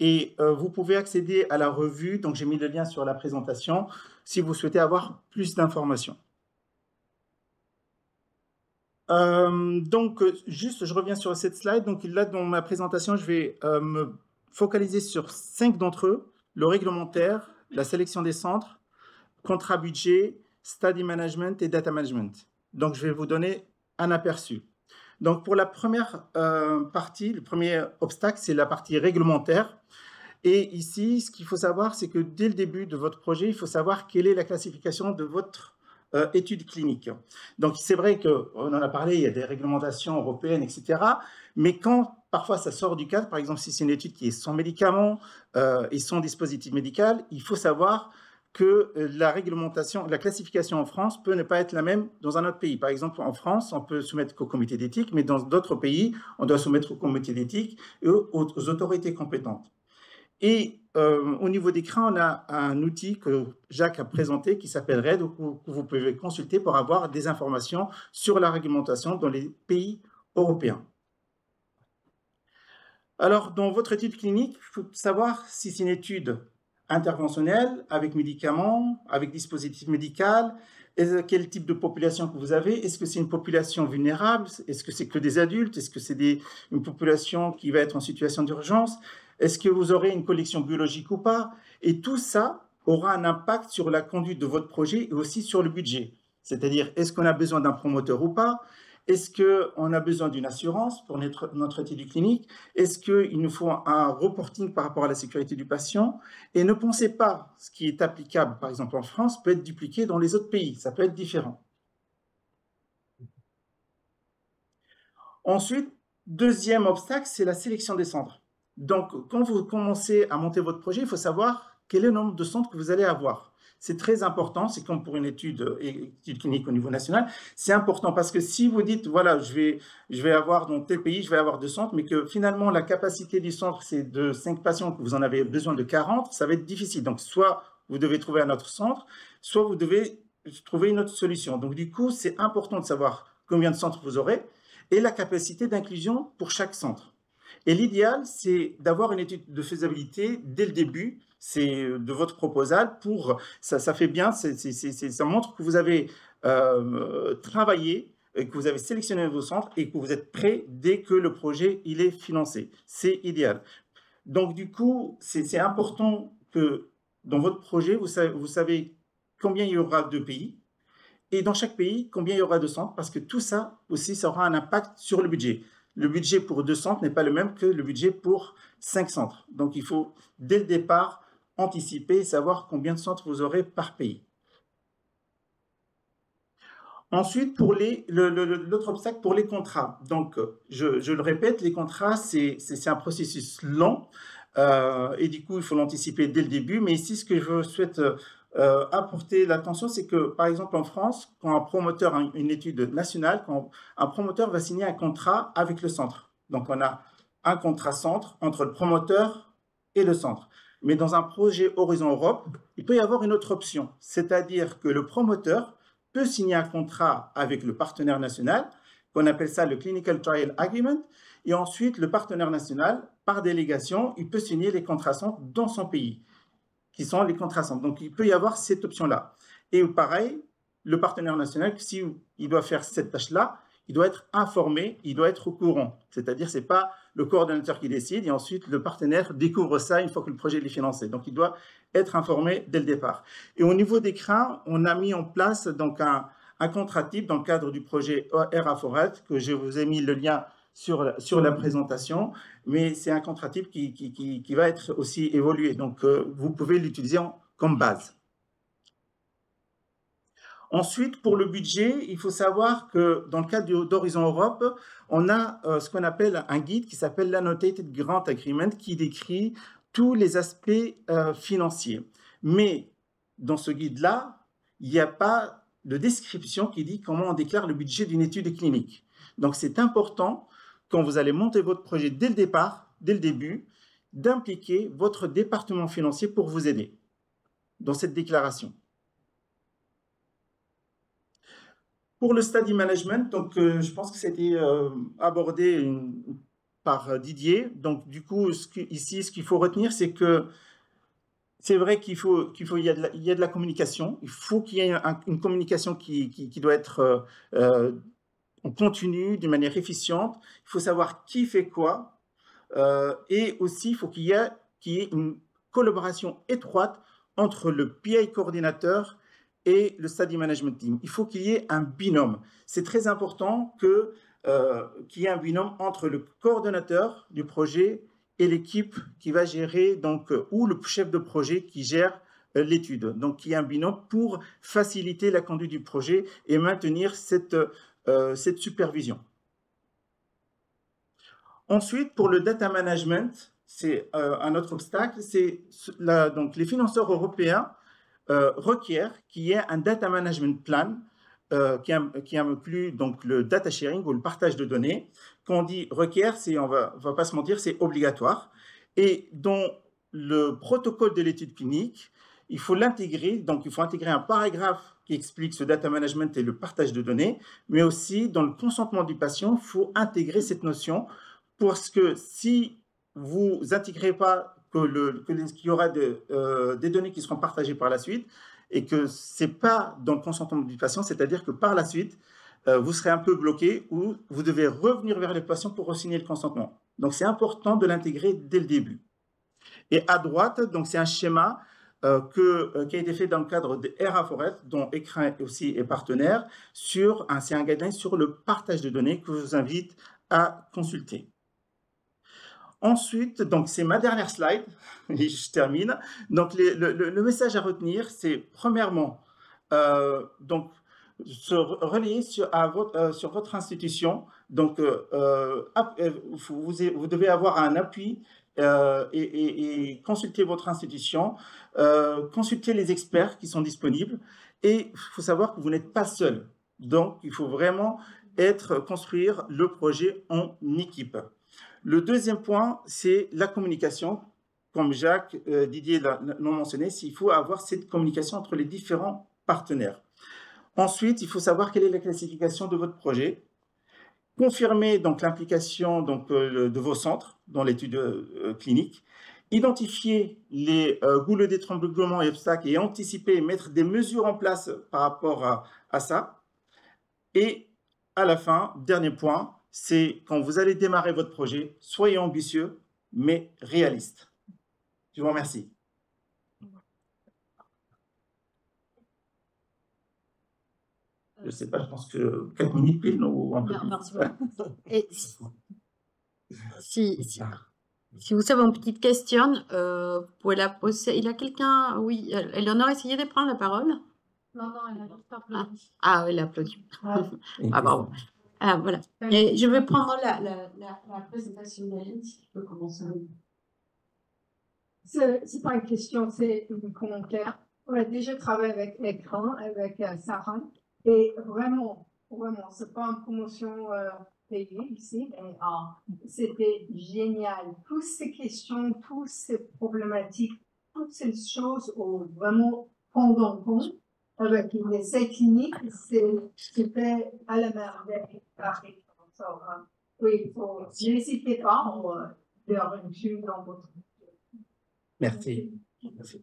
Et vous pouvez accéder à la revue, donc j'ai mis le lien sur la présentation, si vous souhaitez avoir plus d'informations. Juste, je reviens sur cette slide. Donc là, dans ma présentation, je vais me focaliser sur 5 d'entre eux: le réglementaire, la sélection des centres, contrat budget, study management et data management. Donc, je vais vous donner un aperçu. Donc, pour la première partie, le premier obstacle, c'est la partie réglementaire. Et ici, ce qu'il faut savoir, c'est que dès le début de votre projet, il faut savoir quelle est la classification de votre études cliniques. Donc, c'est vrai qu'on en a parlé, il y a des réglementations européennes, etc. Mais quand parfois ça sort du cadre, par exemple, si c'est une étude qui est sans médicaments et sans dispositif médical, il faut savoir que la réglementation, la classification en France peut ne pas être la même dans un autre pays. Par exemple, en France, on peut soumettre qu'au comité d'éthique, mais dans d'autres pays, on doit soumettre au comité d'éthique et aux autorités compétentes. Et au niveau d'écran, on a un outil que Jacques a présenté qui s'appelle RED, que vous pouvez consulter pour avoir des informations sur la réglementation dans les pays européens. Alors, dans votre étude clinique, il faut savoir si c'est une étude interventionnelle, avec médicaments, avec dispositif médical, quel type de population que vous avez. Est-ce que c'est une population vulnérable? Est-ce que c'est que des adultes? Est-ce que c'est une population qui va être en situation d'urgence? Est-ce que vous aurez une collection biologique ou pas? Et tout ça aura un impact sur la conduite de votre projet et aussi sur le budget. C'est-à-dire, est-ce qu'on a besoin d'un promoteur ou pas? Est-ce qu'on a besoin d'une assurance pour notre étude clinique? Est-ce qu'il nous faut un reporting par rapport à la sécurité du patient? Et ne pensez pas, ce qui est applicable, par exemple en France, peut être dupliqué dans les autres pays. Ça peut être différent. Ensuite, deuxième obstacle, c'est la sélection des centres. Donc, quand vous commencez à monter votre projet, il faut savoir quel est le nombre de centres que vous allez avoir. C'est très important, c'est comme pour une étude clinique au niveau national. C'est important parce que si vous dites, voilà, je vais avoir dans tel pays, je vais avoir 2 centres, mais que finalement la capacité du centre, c'est de 5 patients, que vous en avez besoin de 40, ça va être difficile. Donc, soit vous devez trouver un autre centre, soit vous devez trouver une autre solution. Donc, du coup, c'est important de savoir combien de centres vous aurez et la capacité d'inclusion pour chaque centre. Et l'idéal, c'est d'avoir une étude de faisabilité dès le début de votre proposal. Ça fait bien, ça montre que vous avez travaillé, que vous avez sélectionné vos centres et que vous êtes prêt dès que le projet il est financé. C'est idéal. Donc, du coup, c'est important que dans votre projet, vous savez combien il y aura de pays et dans chaque pays, combien il y aura de centres, parce que tout ça aussi, ça aura un impact sur le budget. Le budget pour 2 centres n'est pas le même que le budget pour 5 centres. Donc, il faut, dès le départ, anticiper et savoir combien de centres vous aurez par pays. Ensuite, pour l'autre obstacle, pour les contrats. Donc, je le répète, les contrats, c'est un processus lent et du coup, il faut l'anticiper dès le début. Mais ici, ce que je souhaite apporter l'attention, c'est que, par exemple, en France, quand un promoteur a une étude nationale, quand un promoteur va signer un contrat avec le centre. Donc, on a un contrat centre entre le promoteur et le centre. Mais dans un projet Horizon Europe, il peut y avoir une autre option, c'est-à-dire que le promoteur peut signer un contrat avec le partenaire national, qu'on appelle ça le Clinical Trial Agreement, et ensuite le partenaire national, par délégation, il peut signer les contrats centres dans son pays, qui sont les contrats centres. Donc, il peut y avoir cette option-là. Et pareil, le partenaire national, s'il doit faire cette tâche-là, il doit être informé, il doit être au courant. C'est-à-dire, ce n'est pas le coordonnateur qui décide et ensuite le partenaire découvre ça une fois que le projet est financé. Donc, il doit être informé dès le départ. Et au niveau des CRIN, on a mis en place donc un contrat type dans le cadre du projet ERA4Health, que je vous ai mis le lien sur la présentation, mais c'est un contrat type qui va être aussi évolué. Donc, vous pouvez l'utiliser comme base. Ensuite, pour le budget, il faut savoir que dans le cadre d'Horizon Europe, on a ce qu'on appelle un guide qui s'appelle l'Annotated Grant Agreement qui décrit tous les aspects financiers. Mais dans ce guide-là, il n'y a pas de description qui dit comment on déclare le budget d'une étude clinique. Donc, c'est important, quand vous allez monter votre projet dès le départ, dès le début, d'impliquer votre département financier pour vous aider dans cette déclaration. Pour le study management, donc, je pense que c'était abordé par Didier. Donc, du coup, ici, ce qu'il faut retenir, c'est que c'est vrai qu'il y a de la communication. Il faut qu'il y ait une communication qui doit être en continu, d'une manière efficiente. Il faut savoir qui fait quoi. Et aussi, il faut qu'il y ait une collaboration étroite entre le PI coordinateur et le Study Management Team. Il faut qu'il y ait un binôme. C'est très important qu'il y ait un binôme entre le coordonnateur du projet et l'équipe qui va gérer, donc, ou le chef de projet qui gère l'étude. Donc, il y a un binôme pour faciliter la conduite du projet et maintenir cette supervision. Ensuite, pour le data management, c'est un autre obstacle. Donc, les financeurs européens requiert qu'il y ait un data management plan qui inclut donc le data sharing ou le partage de données. Quand on dit requiert, on va pas se mentir, c'est obligatoire. Et dans le protocole de l'étude clinique, il faut l'intégrer. Donc, il faut intégrer un paragraphe qui explique ce data management et le partage de données, mais aussi dans le consentement du patient, il faut intégrer cette notion parce que si vous n'intégrez pas qu'il y aura des données qui seront partagées par la suite et que ce n'est pas dans le consentement du patient, c'est-à-dire que par la suite, vous serez un peu bloqué ou vous devez revenir vers le patient pour re-signer le consentement. Donc, c'est important de l'intégrer dès le début. Et à droite, donc c'est un schéma qui a été fait dans le cadre de ERA4Health, dont ECRIN aussi est partenaire, c'est un guideline sur le partage de données que je vous invite à consulter. Ensuite, donc c'est ma dernière slide, et je termine. Donc le message à retenir, c'est premièrement, donc se relayer sur votre institution. Donc vous devez avoir un appui et consulter votre institution, consulter les experts qui sont disponibles. Et il faut savoir que vous n'êtes pas seul. Donc il faut vraiment construire le projet en équipe. Le deuxième point, c'est la communication. Comme Jacques, Didier l'ont mentionné, il faut avoir cette communication entre les différents partenaires. Ensuite, il faut savoir quelle est la classification de votre projet. confirmer donc l'implication de vos centres dans l'étude clinique, identifier les goulets d'étranglement et obstacles et anticiper et mettre des mesures en place par rapport à ça. Et à la fin, dernier point, c'est quand vous allez démarrer votre projet, soyez ambitieux, mais réaliste. Je vous remercie. Je ne sais pas, je pense que 4 minutes pile ou un peu plus. Merci beaucoup. Et si vous avez une petite question, vous pouvez la poser. Il y a quelqu'un, oui, Eleonore, essayez de prendre la parole. Non, elle a juste applaudi. Ah, elle applaudit. Ouais. Ah, bravo. Ah, voilà. Et je vais prendre la présentation d'Hélène, si tu peux commencer. C'est pas une question, c'est un commentaire. On a déjà travaillé avec Écran, avec Sarah, et vraiment, c'est pas une promotion payée ici, mais c'était génial. Toutes ces questions, toutes ces problématiques, toutes ces choses ont vraiment prendre en compte avec les essais cliniques, c'était à la merveille. Oui, n'hésitez pas de revenir dans votre. Merci. Merci.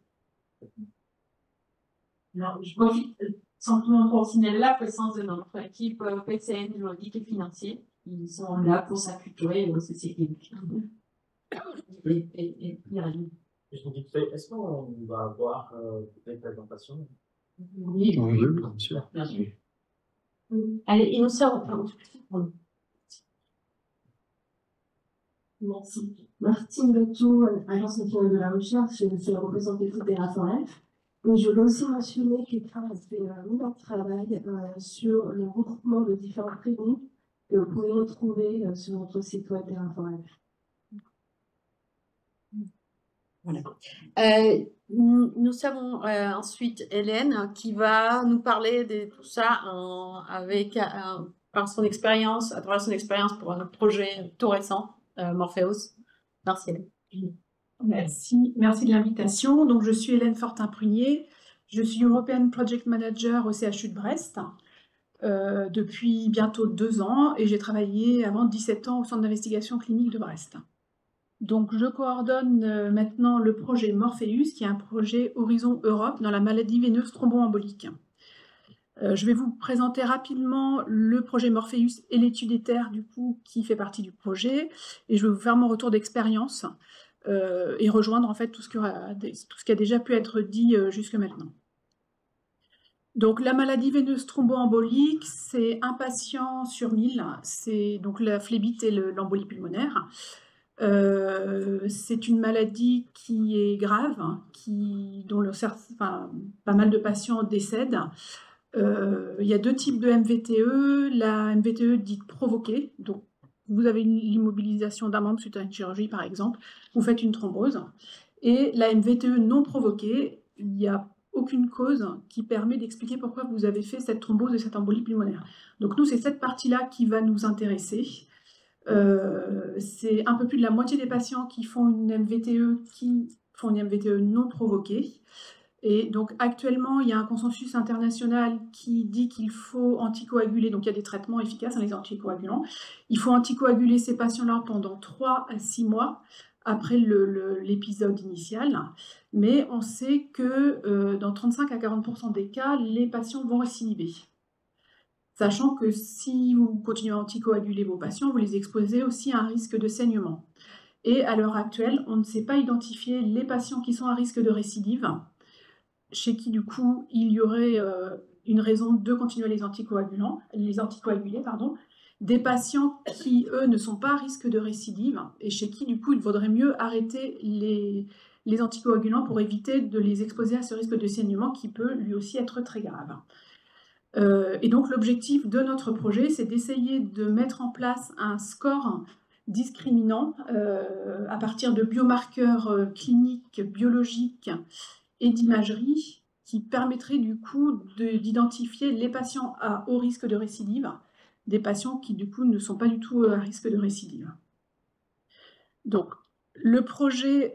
Alors, je profite simplement pour signaler la présence de notre équipe PCN juridique et financier. Ils sont là pour s'appuyer aux sociétés. Et Je vous dis, est-ce qu'on va avoir des présentations? oui, bien sûr. Bien sûr. Allez, il nous sort. Merci. Martine Betou, Agence nationale de la recherche, je suis la représentante des RAFOREF. Et je voulais aussi mentionner qu'Écran a fait un énorme travail sur le regroupement de différents techniques que vous pouvez retrouver sur notre site web des RAFOREF. Voilà. Nous avons ensuite Hélène qui va nous parler de tout ça par son expérience, à travers son expérience pour un projet tout récent, Morpheus. Merci Hélène. Merci de l'invitation. Donc, je suis Hélène Fortin-Prunier. Je suis European Project Manager au CHU de Brest depuis bientôt 2 ans et j'ai travaillé avant 17 ans au Centre d'investigation clinique de Brest. Donc, je coordonne maintenant le projet Morpheus, qui est un projet Horizon Europe dans la maladie veineuse thromboembolique. Je vais vous présenter rapidement le projet Morpheus et l'étude éther, du coup, qui fait partie du projet. Et je vais vous faire mon retour d'expérience et rejoindre en fait tout ce qui a déjà pu être dit jusque maintenant. Donc, la maladie veineuse thromboembolique, c'est un patient sur 1000, c'est donc la phlébite et l'embolie pulmonaire. C'est une maladie qui est grave, dont pas mal de patients décèdent. Il y a 2 types de MVTE. La MVTE dite provoquée, donc vous avez l'immobilisation d'un membre suite à une chirurgie par exemple, vous faites une thrombose. Et la MVTE non provoquée, il n'y a aucune cause qui permet d'expliquer pourquoi vous avez fait cette thrombose et cette embolie pulmonaire. Donc nous, c'est cette partie-là qui va nous intéresser. C'est un peu plus de la moitié des patients qui font une MVTE non provoquée. Et donc actuellement, il y a un consensus international qui dit qu'il faut anticoaguler, donc il y a des traitements efficaces, les anticoagulants. Il faut anticoaguler ces patients-là pendant 3 à 6 mois après l'épisode initial. Mais on sait que dans 35 à 40% des cas, les patients vont récidiver. Sachant que si vous continuez à anticoaguler vos patients, vous les exposez aussi à un risque de saignement. Et à l'heure actuelle, on ne sait pas identifier les patients qui sont à risque de récidive, chez qui du coup il y aurait une raison de continuer les anticoaguler, des patients qui eux ne sont pas à risque de récidive et chez qui du coup il vaudrait mieux arrêter les anticoagulants pour éviter de les exposer à ce risque de saignement qui peut lui aussi être très grave. Et donc l'objectif de notre projet, c'est d'essayer de mettre en place un score discriminant à partir de biomarqueurs cliniques, biologiques et d'imagerie qui permettrait du coup d'identifier les patients à haut risque de récidive, des patients qui du coup ne sont pas du tout à risque de récidive. Donc le projet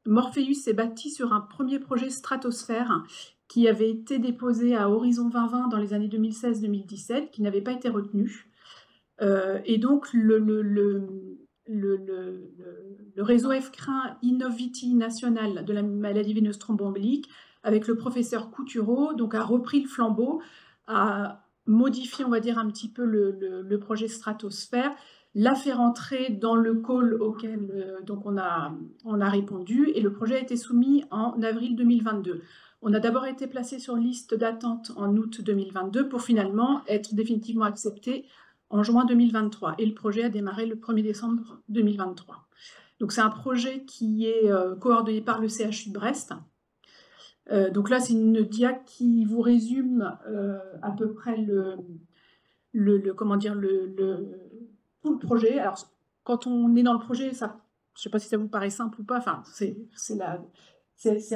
Morpheus est bâti sur un premier projet Stratosphère qui avait été déposé à Horizon 2020 dans les années 2016-2017, qui n'avait pas été retenu. Et donc, le réseau EFCRIN Innoviti national de la maladie veineuse thromboembolique, avec le professeur Coutureau, donc a repris le flambeau, a modifié, on va dire, un petit peu le projet Stratosphère, l'a fait rentrer dans le call auquel donc on a répondu, et le projet a été soumis en avril 2022. On a d'abord été placé sur liste d'attente en août 2022 pour finalement être définitivement accepté en juin 2023. Et le projet a démarré le 1er décembre 2023. Donc c'est un projet qui est coordonné par le CHU de Brest. Donc là, c'est une diac qui vous résume à peu près tout le projet. Alors, quand on est dans le projet, ça, je ne sais pas si ça vous paraît simple ou pas, enfin, c'est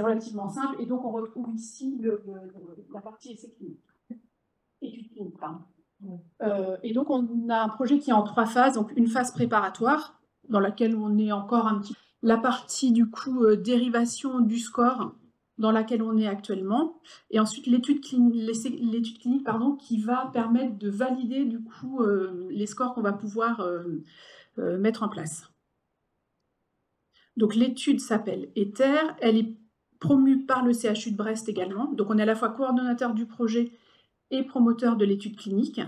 relativement simple. Et donc, on retrouve ici la partie essai clinique. Étude clinique, pardon. Et donc, on a un projet qui est en 3 phases. Donc, une phase préparatoire, dans laquelle on est encore un petit peu. La partie, du coup, dérivation du score, dans laquelle on est actuellement. Et ensuite, l'étude clinique, pardon, qui va permettre de valider, du coup, les scores qu'on va pouvoir mettre en place. Donc, l'étude s'appelle ETHER. Elle est promue par le CHU de Brest également. Donc, on est à la fois coordonnateur du projet et promoteur de l'étude clinique.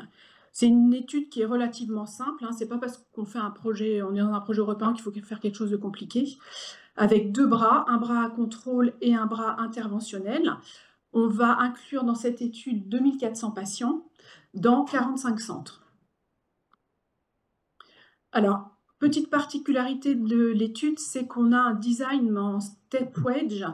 C'est une étude qui est relativement simple. Ce n'est pas parce qu'on fait un projet, on est dans un projet européen qu'il faut faire quelque chose de compliqué. Avec 2 bras, un bras à contrôle et un bras interventionnel. On va inclure dans cette étude 2400 patients dans 45 centres. Alors, petite particularité de l'étude, c'est qu'on a un design en step wedge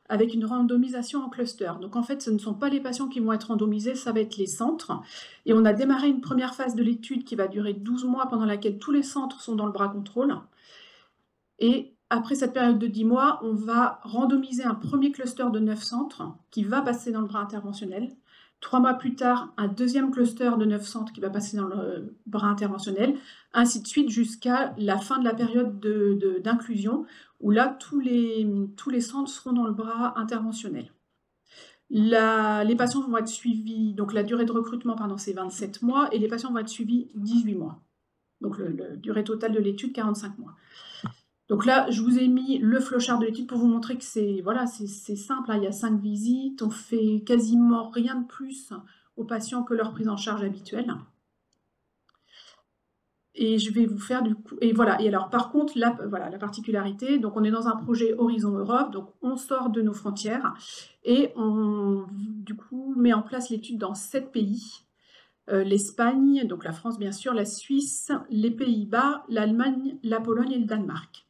avec une randomisation en cluster. Donc en fait, ce ne sont pas les patients qui vont être randomisés, ça va être les centres. Et on a démarré une première phase de l'étude qui va durer 12 mois, pendant laquelle tous les centres sont dans le bras contrôle. Et après cette période de 10 mois, on va randomiser un premier cluster de 9 centres qui va passer dans le bras interventionnel. 3 mois plus tard, un deuxième cluster de 9 centres qui va passer dans le bras interventionnel, ainsi de suite jusqu'à la fin de la période d'inclusion, où là, tous les centres seront dans le bras interventionnel. Les patients vont être suivis, donc la durée de recrutement, c'est 27 mois, et les patients vont être suivis 18 mois. Donc la durée totale de l'étude, 45 mois. Donc là, je vous ai mis le flowchart de l'étude pour vous montrer que c'est simple. Il y a 5 visites, on fait quasiment rien de plus aux patients que leur prise en charge habituelle. Et je vais vous faire du coup... Et voilà, et alors par contre, la particularité, donc on est dans un projet Horizon Europe, donc on sort de nos frontières et on, du coup, met en place l'étude dans 7 pays. L'Espagne, donc la France bien sûr, la Suisse, les Pays-Bas, l'Allemagne, la Pologne et le Danemark.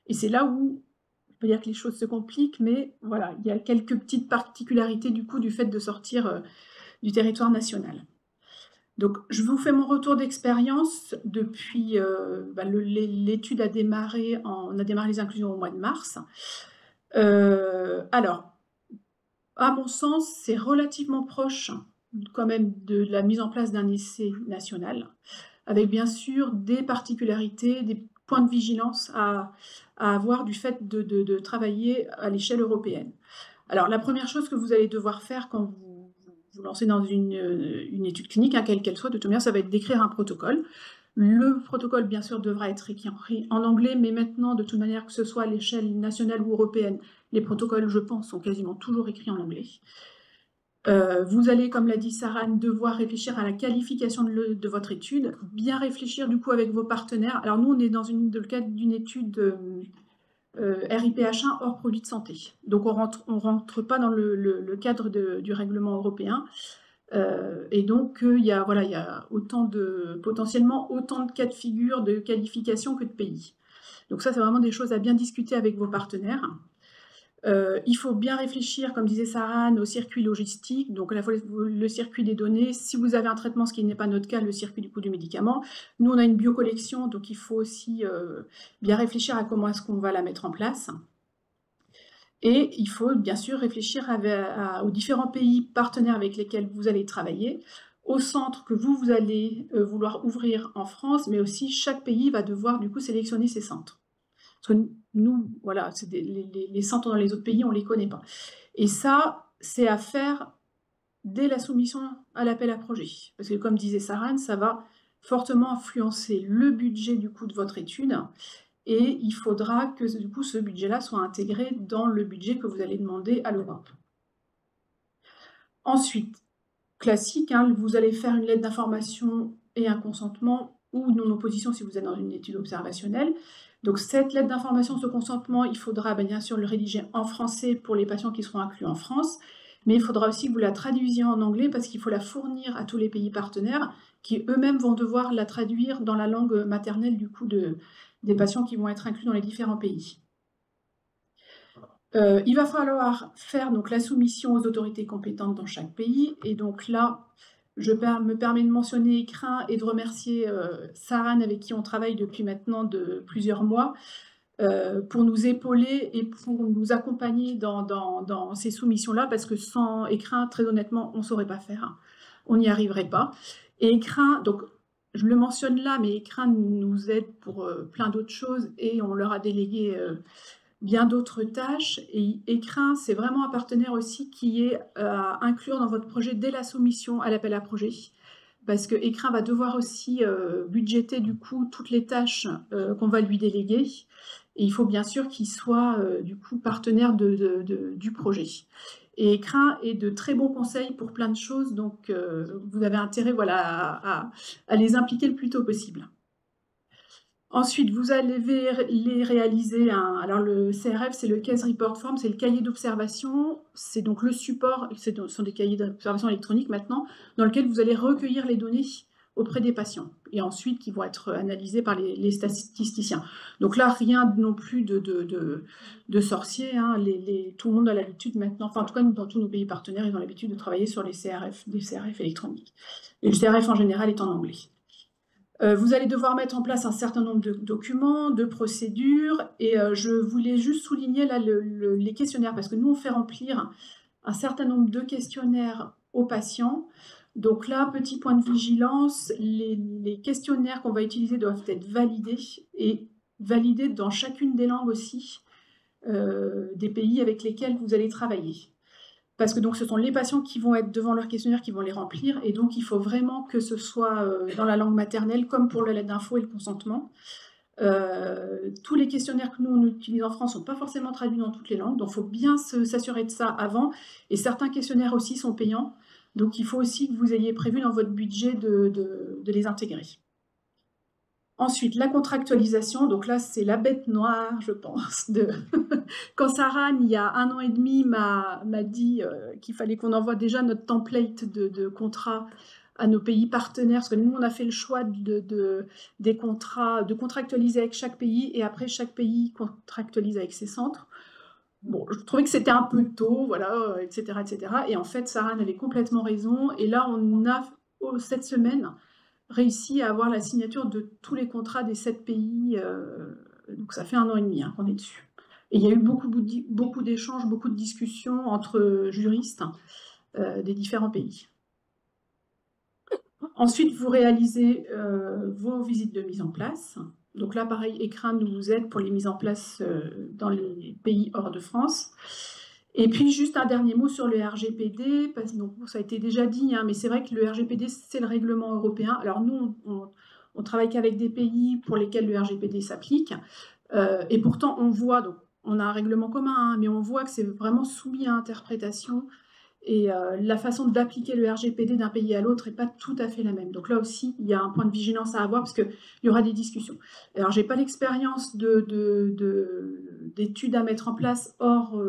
Et c'est là où, je peux dire que les choses se compliquent, mais voilà, il y a quelques petites particularités du coup du fait de sortir du territoire national. Donc, je vous fais mon retour d'expérience depuis, l'étude a démarré, on a démarré les inclusions au mois de mars. Alors, à mon sens, c'est relativement proche quand même de la mise en place d'un essai national, avec bien sûr des particularités, des points de vigilance à avoir du fait de travailler à l'échelle européenne. Alors, la première chose que vous allez devoir faire quand vous lancez dans une étude clinique, quelle qu'elle soit, de toute manière, ça va être d'écrire un protocole. Le protocole, bien sûr, devra être écrit en anglais, mais maintenant, de toute manière, que ce soit à l'échelle nationale ou européenne, les protocoles, je pense, sont quasiment toujours écrits en anglais. Vous allez, comme l'a dit Sarah, devoir réfléchir à la qualification de votre étude, bien réfléchir du coup avec vos partenaires. Alors nous, on est dans le cadre d'une étude RIPH1 hors produit de santé. Donc on rentre pas dans le cadre du règlement européen. Et donc il y a potentiellement autant de cas de figure de qualification que de pays. Donc ça, c'est vraiment des choses à bien discuter avec vos partenaires. Il faut bien réfléchir, comme disait Sarah, au circuit logistique, donc à la fois le circuit des données. Si vous avez un traitement, ce qui n'est pas notre cas, le circuit du coût du médicament. Nous, on a une biocollection, donc il faut aussi bien réfléchir à comment est-ce qu'on va la mettre en place. Et il faut bien sûr réfléchir aux différents pays partenaires avec lesquels vous allez travailler, au centre que vous allez vouloir ouvrir en France, mais aussi chaque pays va devoir du coup sélectionner ses centres. Parce que nous, voilà, les centres dans les autres pays, on ne les connaît pas. Et ça, c'est à faire dès la soumission à l'appel à projet. Parce que comme disait Saran, ça va fortement influencer le budget du coup de votre étude et il faudra que du coup ce budget-là soit intégré dans le budget que vous allez demander à l'Europe. Ensuite, classique, hein, vous allez faire une lettre d'information et un consentement ou une non-opposition si vous êtes dans une étude observationnelle. Donc cette lettre d'information, ce consentement, il faudra bien sûr le rédiger en français pour les patients qui seront inclus en France, mais il faudra aussi que vous la traduisiez en anglais parce qu'il faut la fournir à tous les pays partenaires qui eux-mêmes vont devoir la traduire dans la langue maternelle du coup des patients qui vont être inclus dans les différents pays. Il va falloir faire donc la soumission aux autorités compétentes dans chaque pays. Et donc là, je me permets de mentionner ECRIN et de remercier Saran avec qui on travaille depuis maintenant de plusieurs mois pour nous épauler et pour nous accompagner dans ces soumissions-là, parce que sans ECRIN, très honnêtement, on ne saurait pas faire. On n'y arriverait pas. Et ECRIN, donc je le mentionne là, mais ECRIN nous aide pour plein d'autres choses et on leur a délégué bien d'autres tâches. Et ECRIN, c'est vraiment un partenaire aussi qui est à inclure dans votre projet dès la soumission à l'appel à projet. Parce que ECRIN va devoir aussi budgéter du coup toutes les tâches qu'on va lui déléguer. Et il faut bien sûr qu'il soit du coup partenaire du projet. Et ECRIN est de très bons conseils pour plein de choses, donc vous avez intérêt voilà, à les impliquer le plus tôt possible. Ensuite, vous allez les réaliser. Alors le CRF, c'est le Case Report Form, c'est le cahier d'observation. C'est donc le support, ce sont des cahiers d'observation électroniques maintenant, dans lequel vous allez recueillir les données auprès des patients et ensuite qui vont être analysés par les statisticiens. Donc là, rien non plus de sorcier. Hein. Tout le monde a l'habitude maintenant, enfin en tout cas dans tous nos pays partenaires, ils ont l'habitude de travailler sur les CRF, des CRF électroniques. Et le CRF en général est en anglais. Vous allez devoir mettre en place un certain nombre de documents, de procédures, et je voulais juste souligner là les questionnaires, parce que nous, on fait remplir un certain nombre de questionnaires aux patients. Donc là, petit point de vigilance, les questionnaires qu'on va utiliser doivent être validés, et validés dans chacune des langues aussi, des pays avec lesquels vous allez travailler. Parce que donc, ce sont les patients qui vont être devant leur questionnaire qui vont les remplir, et donc il faut vraiment que ce soit dans la langue maternelle, comme pour la lettre d'info et le consentement. Tous les questionnaires que nous on utilise en France ne sont pas forcément traduits dans toutes les langues, donc il faut bien s'assurer de ça avant, et certains questionnaires aussi sont payants, donc il faut aussi que vous ayez prévu dans votre budget de les intégrer. Ensuite, la contractualisation, donc là c'est la bête noire, je pense, quand Saran, il y a 1 an et demi, m'a dit qu'il fallait qu'on envoie déjà notre template de contrat à nos pays partenaires, parce que nous on a fait le choix des contrats, de contractualiser avec chaque pays, et après chaque pays contractualise avec ses centres. Bon, je trouvais que c'était un peu tôt, voilà, etc., etc. Et en fait, Saran avait complètement raison, et là on a, cette semaine, réussi à avoir la signature de tous les contrats des 7 pays, donc ça fait 1 an et demi qu'on est dessus. Et il y a eu beaucoup d'échanges, beaucoup de discussions entre juristes des différents pays. Ensuite, vous réalisez vos visites de mise en place. Donc là, pareil, ECRIN nous aide pour les mises en place dans les pays hors de France. Et puis, juste un dernier mot sur le RGPD, parce que donc, ça a été déjà dit, hein, mais c'est vrai que le RGPD, c'est le règlement européen. Alors nous, on travaille qu'avec des pays pour lesquels le RGPD s'applique, et pourtant, on voit, donc on a un règlement commun, hein, mais on voit que c'est vraiment soumis à interprétation, et la façon d'appliquer le RGPD d'un pays à l'autre n'est pas tout à fait la même. Donc là aussi, il y a un point de vigilance à avoir, parce qu'il y aura des discussions. Alors, je n'ai pas l'expérience d'études à mettre en place hors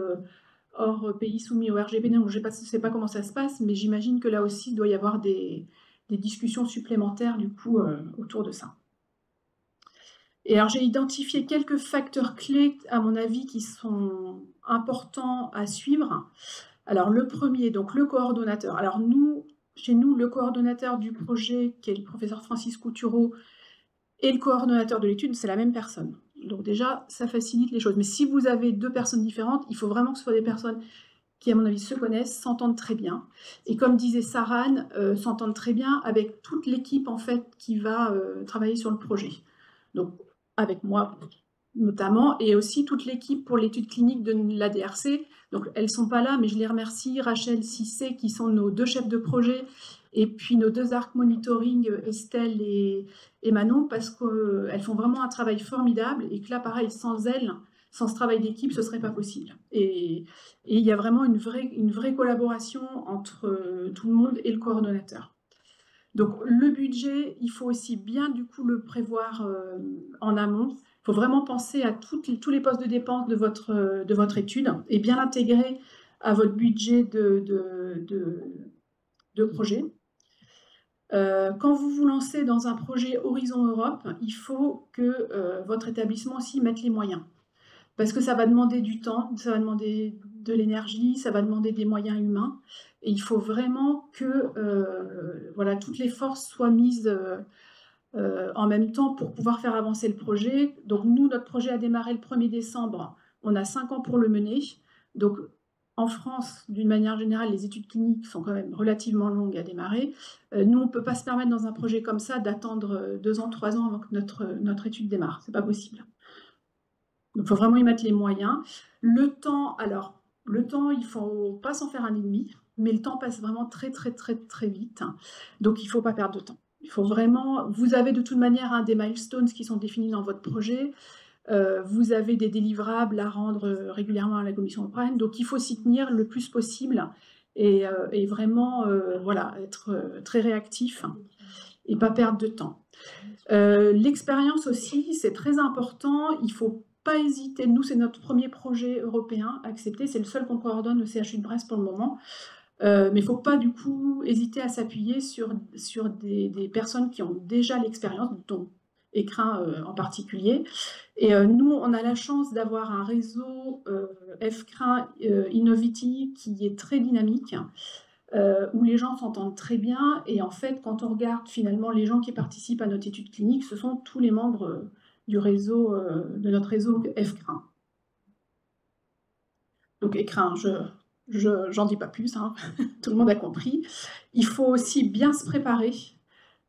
pays soumis au RGPD, donc je ne sais pas comment ça se passe, mais j'imagine que là aussi, il doit y avoir des discussions supplémentaires du coup autour de ça. Et alors, j'ai identifié quelques facteurs clés, à mon avis, qui sont importants à suivre. Alors, le premier, donc le coordonnateur. Alors, chez nous, le coordonnateur du projet, qui est le professeur Francis Coutureau, et le coordonnateur de l'étude, c'est la même personne. Donc déjà, ça facilite les choses. Mais si vous avez 2 personnes différentes, il faut vraiment que ce soit des personnes qui, à mon avis, se connaissent, s'entendent très bien. Et comme disait Saran, s'entendent très bien avec toute l'équipe, en fait, qui va travailler sur le projet. Donc, avec moi, notamment, et aussi toute l'équipe pour l'étude clinique de la DRC. Donc, elles ne sont pas là, mais je les remercie, Rachel, Cissé, qui sont nos 2 chefs de projet, et puis nos 2 ARC monitoring, Estelle et Manon, parce qu'elles font vraiment un travail formidable, et que là, pareil, sans elles, sans ce travail d'équipe, ce ne serait pas possible. Et il y a vraiment une vraie collaboration entre tout le monde et le coordonnateur. Donc, le budget, il faut aussi bien, du coup, le prévoir en amont. Il faut vraiment penser à tous les postes de dépenses de votre étude et bien l'intégrer à votre budget de projet. Quand vous vous lancez dans un projet Horizon Europe, il faut que votre établissement aussi mette les moyens. Parce que ça va demander du temps, ça va demander de l'énergie, ça va demander des moyens humains. Et il faut vraiment que voilà, toutes les forces soient mises en même temps pour pouvoir faire avancer le projet. Donc nous, notre projet a démarré le 1er décembre. On a 5 ans pour le mener. Donc en France, d'une manière générale, les études cliniques sont quand même relativement longues à démarrer. Nous, on ne peut pas se permettre dans un projet comme ça d'attendre 2 ans, 3 ans avant que notre étude démarre. Ce n'est pas possible. Donc, il faut vraiment y mettre les moyens. Le temps, il ne faut pas s'en faire un ennemi, mais le temps passe vraiment très, très, très, très vite. Donc, il ne faut pas perdre de temps. Il faut vraiment... Vous avez de toute manière des milestones qui sont définis dans votre projet. Vous avez des délivrables à rendre régulièrement à la Commission européenne. Donc, il faut s'y tenir le plus possible et vraiment voilà, être très réactif et pas perdre de temps. L'expérience aussi, c'est très important. Il faut pas hésiter. Nous, c'est notre premier projet européen accepté. C'est le seul qu'on coordonne au CHU de Brest pour le moment. Mais il ne faut pas du coup hésiter à s'appuyer sur des personnes qui ont déjà l'expérience, dont Écrin en particulier. Et nous, on a la chance d'avoir un réseau FCRIN Innovity qui est très dynamique, où les gens s'entendent très bien. Et en fait, quand on regarde finalement les gens qui participent à notre étude clinique, ce sont tous les membres du réseau, de notre réseau FCRIN. Donc Écrin, j'en dis pas plus, hein. Tout le monde a compris. Il faut aussi bien se préparer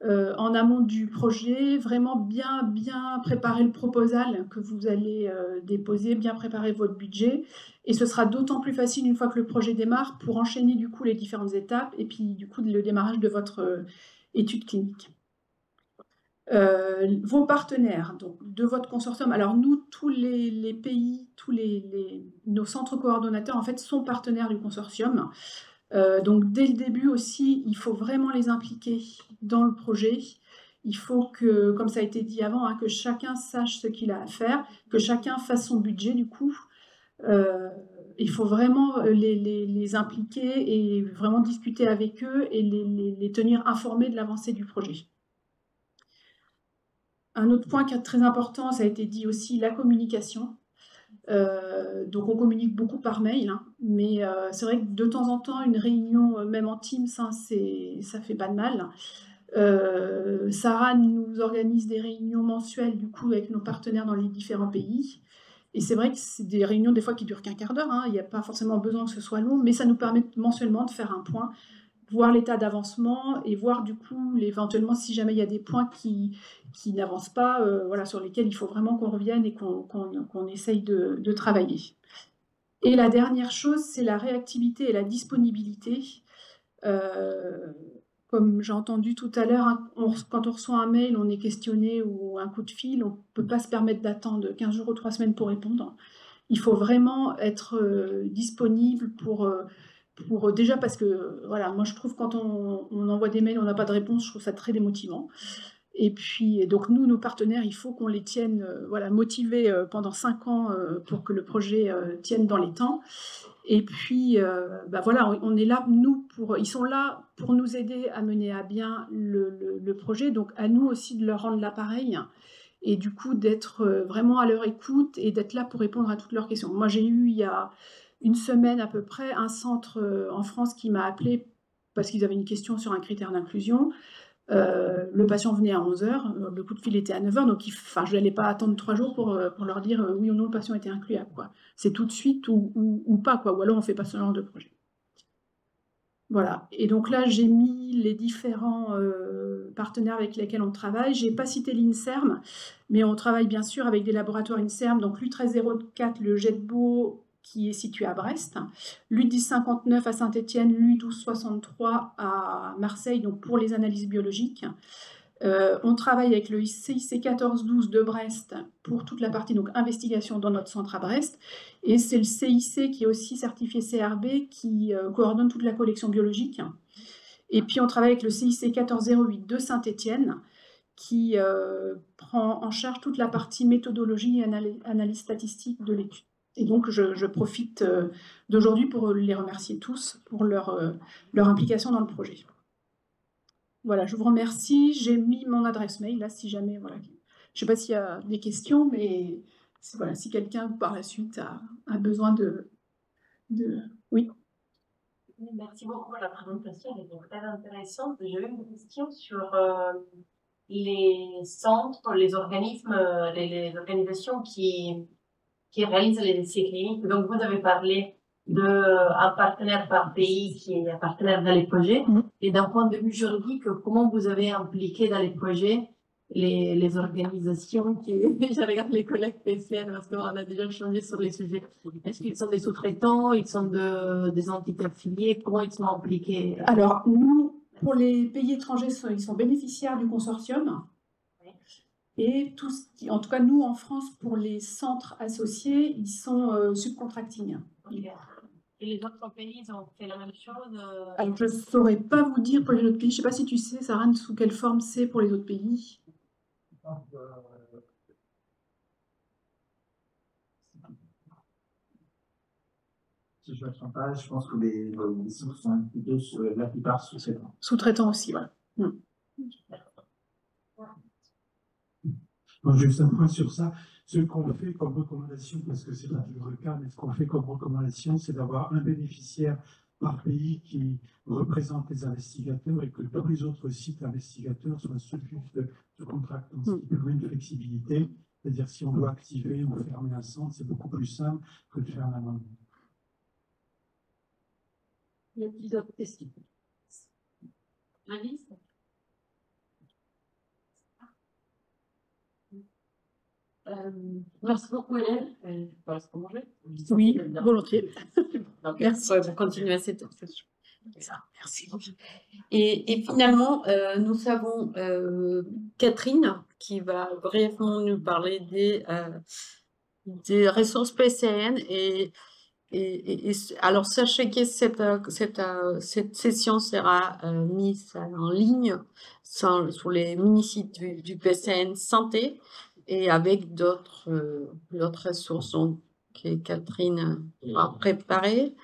en amont du projet, vraiment bien préparer le proposal que vous allez déposer, bien préparer votre budget. Et ce sera d'autant plus facile une fois que le projet démarre pour enchaîner du coup les différentes étapes et puis du coup le démarrage de votre étude clinique. Vos partenaires donc, de votre consortium, alors nous, tous les pays, nos centres coordonnateurs en fait sont partenaires du consortium. Donc dès le début aussi, il faut vraiment les impliquer dans le projet. Il faut que, comme ça a été dit avant, hein, que chacun sache ce qu'il a à faire, que chacun fasse son budget du coup. Il faut vraiment les impliquer et vraiment discuter avec eux et les tenir informés de l'avancée du projet. Un autre point qui est très important, ça a été dit aussi, la communication. Donc on communique beaucoup par mail, hein, mais c'est vrai que de temps en temps, une réunion, même en Teams, hein, ça fait pas de mal. Sarah nous organise des réunions mensuelles du coup avec nos partenaires dans les différents pays. Et c'est vrai que c'est des réunions des fois qui durent qu'un quart d'heure, hein, il n'y a pas forcément besoin que ce soit long, mais ça nous permet mensuellement de faire un point, voir l'état d'avancement et voir du coup éventuellement si jamais il y a des points qui n'avancent pas, voilà, sur lesquels il faut vraiment qu'on revienne et qu'on essaye de travailler. Et la dernière chose, c'est la réactivité et la disponibilité. Comme j'ai entendu tout à l'heure, hein, quand on reçoit un mail, on est questionné ou un coup de fil, on ne peut pas se permettre d'attendre 15 jours ou 3 semaines pour répondre. Il faut vraiment être disponible pour déjà parce que, voilà, moi je trouve quand on envoie des mails, on n'a pas de réponse, je trouve ça très démotivant. Et puis, donc nous, nos partenaires, il faut qu'on les tienne voilà, motivés pendant 5 ans pour que le projet tienne dans les temps. Et puis, bah voilà, on est là, ils sont là pour nous aider à mener à bien le projet, donc à nous aussi de leur rendre l'appareil et du coup d'être vraiment à leur écoute et d'être là pour répondre à toutes leurs questions. Moi, j'ai eu il y a une semaine à peu près un centre en France qui m'a appelé parce qu'ils avaient une question sur un critère d'inclusion. Le patient venait à 11h, le coup de fil était à 9h, donc je n'allais pas attendre 3 jours pour leur dire oui ou non le patient était incluable. C'est tout de suite ou pas, quoi, ou alors on ne fait pas ce genre de projet. Voilà. Et donc là, j'ai mis les différents partenaires avec lesquels on travaille. Je n'ai pas cité l'INSERM, mais on travaille bien sûr avec des laboratoires INSERM, donc l'U1304, le Jetbo, qui est situé à Brest, l'U1059 à Saint-Étienne, l'U1263 à Marseille, donc pour les analyses biologiques. On travaille avec le CIC 1412 de Brest pour toute la partie donc, investigation dans notre centre à Brest. Et c'est le CIC qui est aussi certifié CRB qui coordonne toute la collection biologique. Et puis on travaille avec le CIC 1408 de Saint-Étienne qui prend en charge toute la partie méthodologie et analyse statistique de l'étude. Et donc je profite d'aujourd'hui pour les remercier tous pour leur implication dans le projet. Voilà, je vous remercie. J'ai mis mon adresse mail là, si jamais, voilà. Je ne sais pas s'il y a des questions, mais voilà, si quelqu'un par la suite a besoin de... Oui. Merci beaucoup pour la présentation, elle est très intéressante. J'avais une question sur les centres, les organismes, les organisations qui réalisent les essais cliniques. Donc, vous avez parlé d'un partenaire par pays qui est un partenaire dans les projets. Et d'un point de vue juridique, comment vous avez impliqué dans les projets les organisations qui... Je regarde les collègues PCN parce qu'on a déjà changé sur les sujets. Est-ce qu'ils sont des sous-traitants, ils sont des entités affiliées? Comment ils sont impliqués? Alors, nous, pour les pays étrangers, ils sont bénéficiaires du consortium. Et tout ce qui, en tout cas, nous, en France, pour les centres associés, ils sont subcontracting. Et les autres pays, ils ont fait la même chose? Alors, je ne saurais pas vous dire pour les autres pays. Je ne sais pas si tu sais, Sarah, sous quelle forme c'est pour les autres pays. Si je ne me trompe pas, je pense que les sources sont plutôt la plupart sous-traitants. Sous-traitants aussi, voilà. Bon, juste un point sur ça. Ce qu'on fait comme recommandation, parce que ce n'est pas toujours le cas, mais ce qu'on fait comme recommandation, c'est d'avoir un bénéficiaire par pays qui représente les investigateurs et que tous les autres sites investigateurs soient juste de contractants, ce qui permet une flexibilité. C'est-à-dire si on doit activer ou fermer un centre, c'est beaucoup plus simple que de faire un amendement. Il y a plusieurs questions. La liste? Merci beaucoup, Hélène. Je passe pour manger. Oui, volontiers. Donc, merci pour continuer cette discussion. Merci. Et finalement, nous avons Catherine qui va brièvement nous parler des ressources PCN. Et alors, sachez que cette session sera mise en ligne sur les mini-sites du PCN Santé et avec d'autres ressources que Catherine a préparées.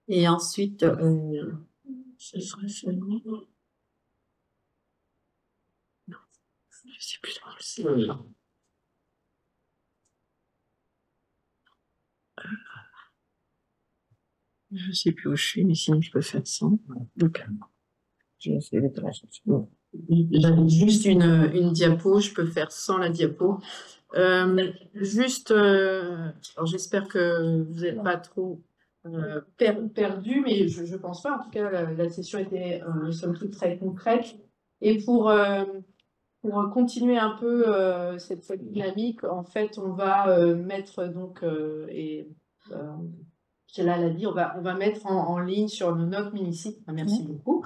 Et ensuite, ce serait seulement... Non, je ne sais plus dans le site. Je ne sais plus où je suis, mais sinon je peux faire ça. Donc, j'avais juste une diapo, je peux faire sans la diapo. Alors j'espère que vous n'êtes pas trop perdu, mais je pense pas. En tout cas, la session était, somme toute, très concrète. Et pour continuer un peu cette dynamique, en fait, on va mettre donc Sheila l'a dit, on va mettre en ligne sur notre mini-site, merci beaucoup,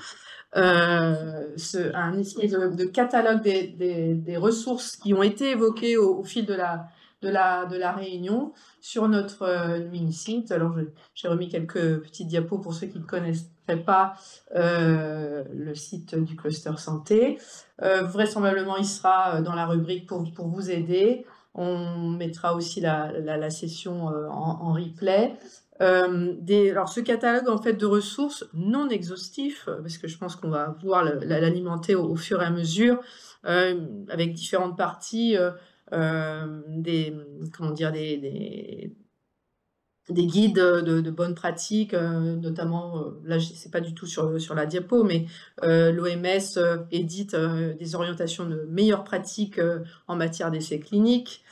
un espèce de catalogue des ressources qui ont été évoquées au fil de la réunion sur notre mini-site. Alors, j'ai remis quelques petites diapos pour ceux qui ne connaisseraient pas le site du cluster santé. Vraisemblablement, il sera dans la rubrique pour vous aider. On mettra aussi la session en replay. Alors ce catalogue en fait de ressources non exhaustif, parce que je pense qu'on va pouvoir l'alimenter au fur et à mesure avec différentes parties, des guides de bonnes pratiques, notamment, là c'est pas du tout sur la diapo, mais l'OMS édite des orientations de meilleures pratiques en matière d'essais cliniques.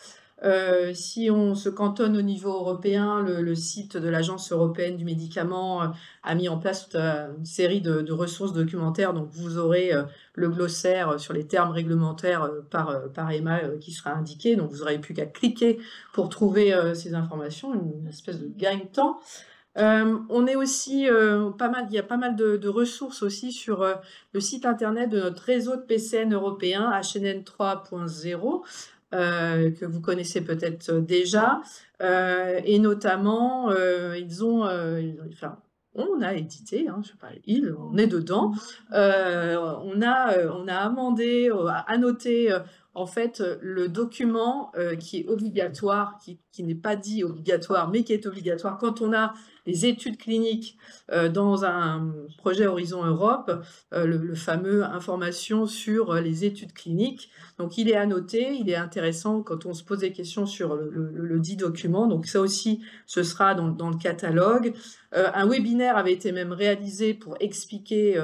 Si on se cantonne au niveau européen, le site de l'Agence européenne du médicament a mis en place une série de ressources documentaires. Donc, vous aurez le glossaire sur les termes réglementaires par EMA qui sera indiqué. Donc, vous n'aurez plus qu'à cliquer pour trouver ces informations, une espèce de gain de temps. On est aussi il y a pas mal de ressources aussi sur le site internet de notre réseau de PCN européen, HNN 3.0. Que vous connaissez peut-être déjà, et notamment, on a édité, je sais pas, on est dedans, on a amendé, annoté, en fait, le document qui est obligatoire, qui n'est pas dit obligatoire, mais qui est obligatoire quand on a les études cliniques dans un projet Horizon Europe, le fameux information sur les études cliniques. Donc, il est annoté, il est intéressant quand on se pose des questions sur le dit document. Donc, ça aussi, ce sera dans le catalogue. Un webinaire avait été même réalisé pour expliquer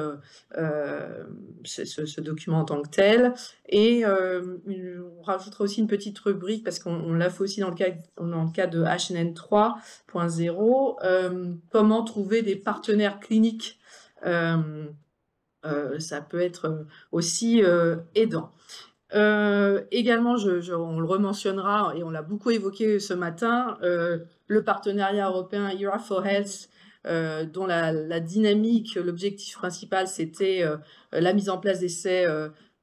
ce document en tant que tel. Et on rajoutera aussi une petite rubrique, parce qu'on l'a fait aussi dans le cas de HNN 3.0, comment trouver des partenaires cliniques. Ça peut être aussi aidant. Également, on le rementionnera, et on l'a beaucoup évoqué ce matin, le partenariat européen Europe for Health, dont la dynamique, l'objectif principal, c'était la mise en place d'essais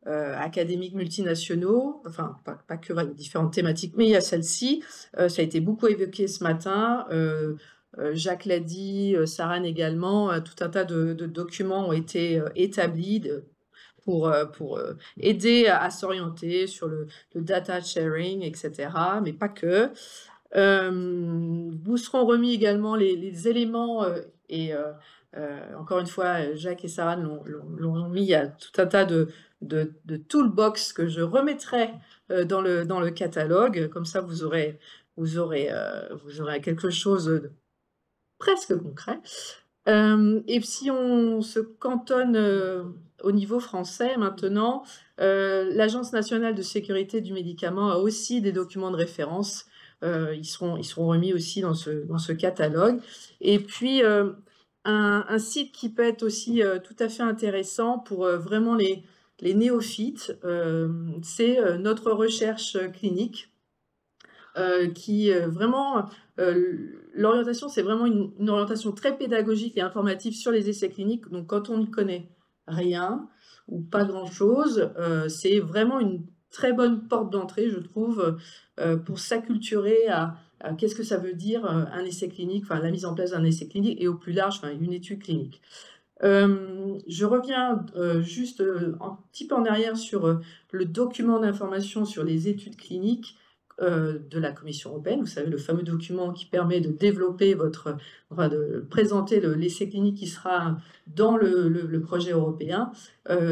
académiques multinationaux, enfin pas que, il y a différentes thématiques, mais il y a celle-ci. Ça a été beaucoup évoqué ce matin. Jacques l'a dit, Saran également, tout un tas de documents ont été établis pour aider à s'orienter sur le data sharing, etc., mais pas que. Vous seront remis également les éléments, et encore une fois, Jacques et Sarah l'ont mis, il y a tout un tas de toolbox que je remettrai dans le catalogue. Comme ça, vous aurez quelque chose de presque concret. Et si on se cantonne au niveau français maintenant, l'Agence nationale de sécurité du médicament a aussi des documents de référence. Ils seront remis aussi dans ce catalogue. Et puis, un site qui peut être aussi tout à fait intéressant pour vraiment les néophytes, c'est notre recherche clinique, qui vraiment, l'orientation, c'est vraiment une orientation très pédagogique et informative sur les essais cliniques. Donc, quand on n'y connaît rien ou pas grand-chose, c'est vraiment une très bonne porte d'entrée, je trouve, pour s'acculturer à qu'est-ce que ça veut dire un essai clinique, enfin la mise en place d'un essai clinique, et au plus large, enfin, une étude clinique. Je reviens juste un petit peu en arrière sur le document d'information sur les études cliniques de la Commission européenne. Vous savez, le fameux document qui permet de développer de présenter l'essai clinique qui sera dans le projet européen.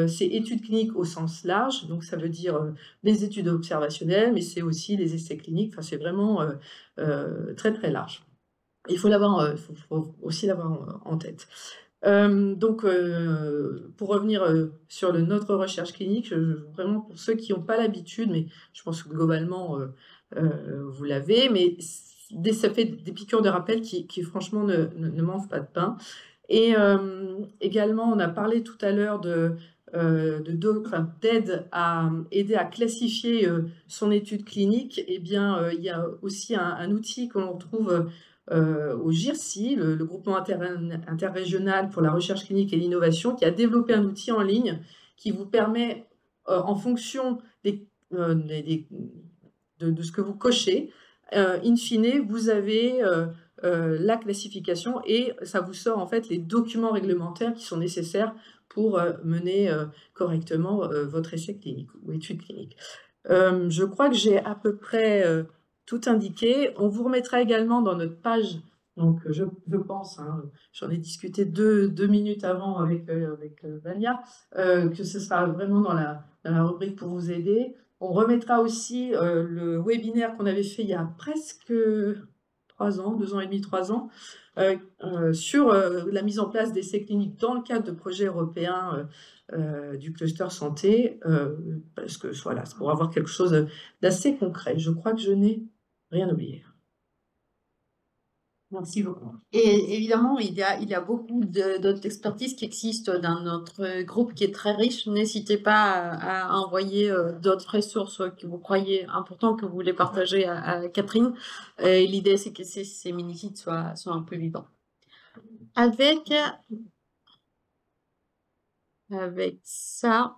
C'est études cliniques au sens large, donc ça veut dire les études observationnelles, mais c'est aussi les essais cliniques. Enfin, c'est vraiment très très large. Il faut aussi l'avoir en tête. Donc, pour revenir sur notre recherche clinique, vraiment pour ceux qui n'ont pas l'habitude, mais je pense que globalement vous l'avez, mais ça fait des piqûres de rappel qui franchement ne mangent pas de pain. Et également, on a parlé tout à l'heure d'aide à aider à classifier son étude clinique. Eh bien, il y a aussi un outil que l'on trouve au GIRSI, le groupement interrégional pour la recherche clinique et l'innovation, qui a développé un outil en ligne qui vous permet, en fonction de ce que vous cochez, in fine, vous avez la classification, et ça vous sort en fait les documents réglementaires qui sont nécessaires pour mener correctement votre essai clinique ou étude clinique. Je crois que j'ai à peu près tout indiqué. On vous remettra également dans notre page, donc je pense, j'en ai discuté deux minutes avant avec Valia, que ce sera vraiment dans la rubrique pour vous aider. On remettra aussi le webinaire qu'on avait fait il y a presque 3 ans, 2 ans et demi, 3 ans, sur la mise en place d'essais cliniques dans le cadre de projets européens du cluster santé, parce que voilà, c'est pour avoir quelque chose d'assez concret. Je crois que je n'ai rien oublié. Merci beaucoup. Et évidemment, il y a beaucoup d'autres expertises qui existent dans notre groupe qui est très riche. N'hésitez pas à envoyer d'autres ressources que vous croyez importantes, que vous voulez partager à Catherine. L'idée, c'est que ces mini-sites soient un peu vivants. Avec ça,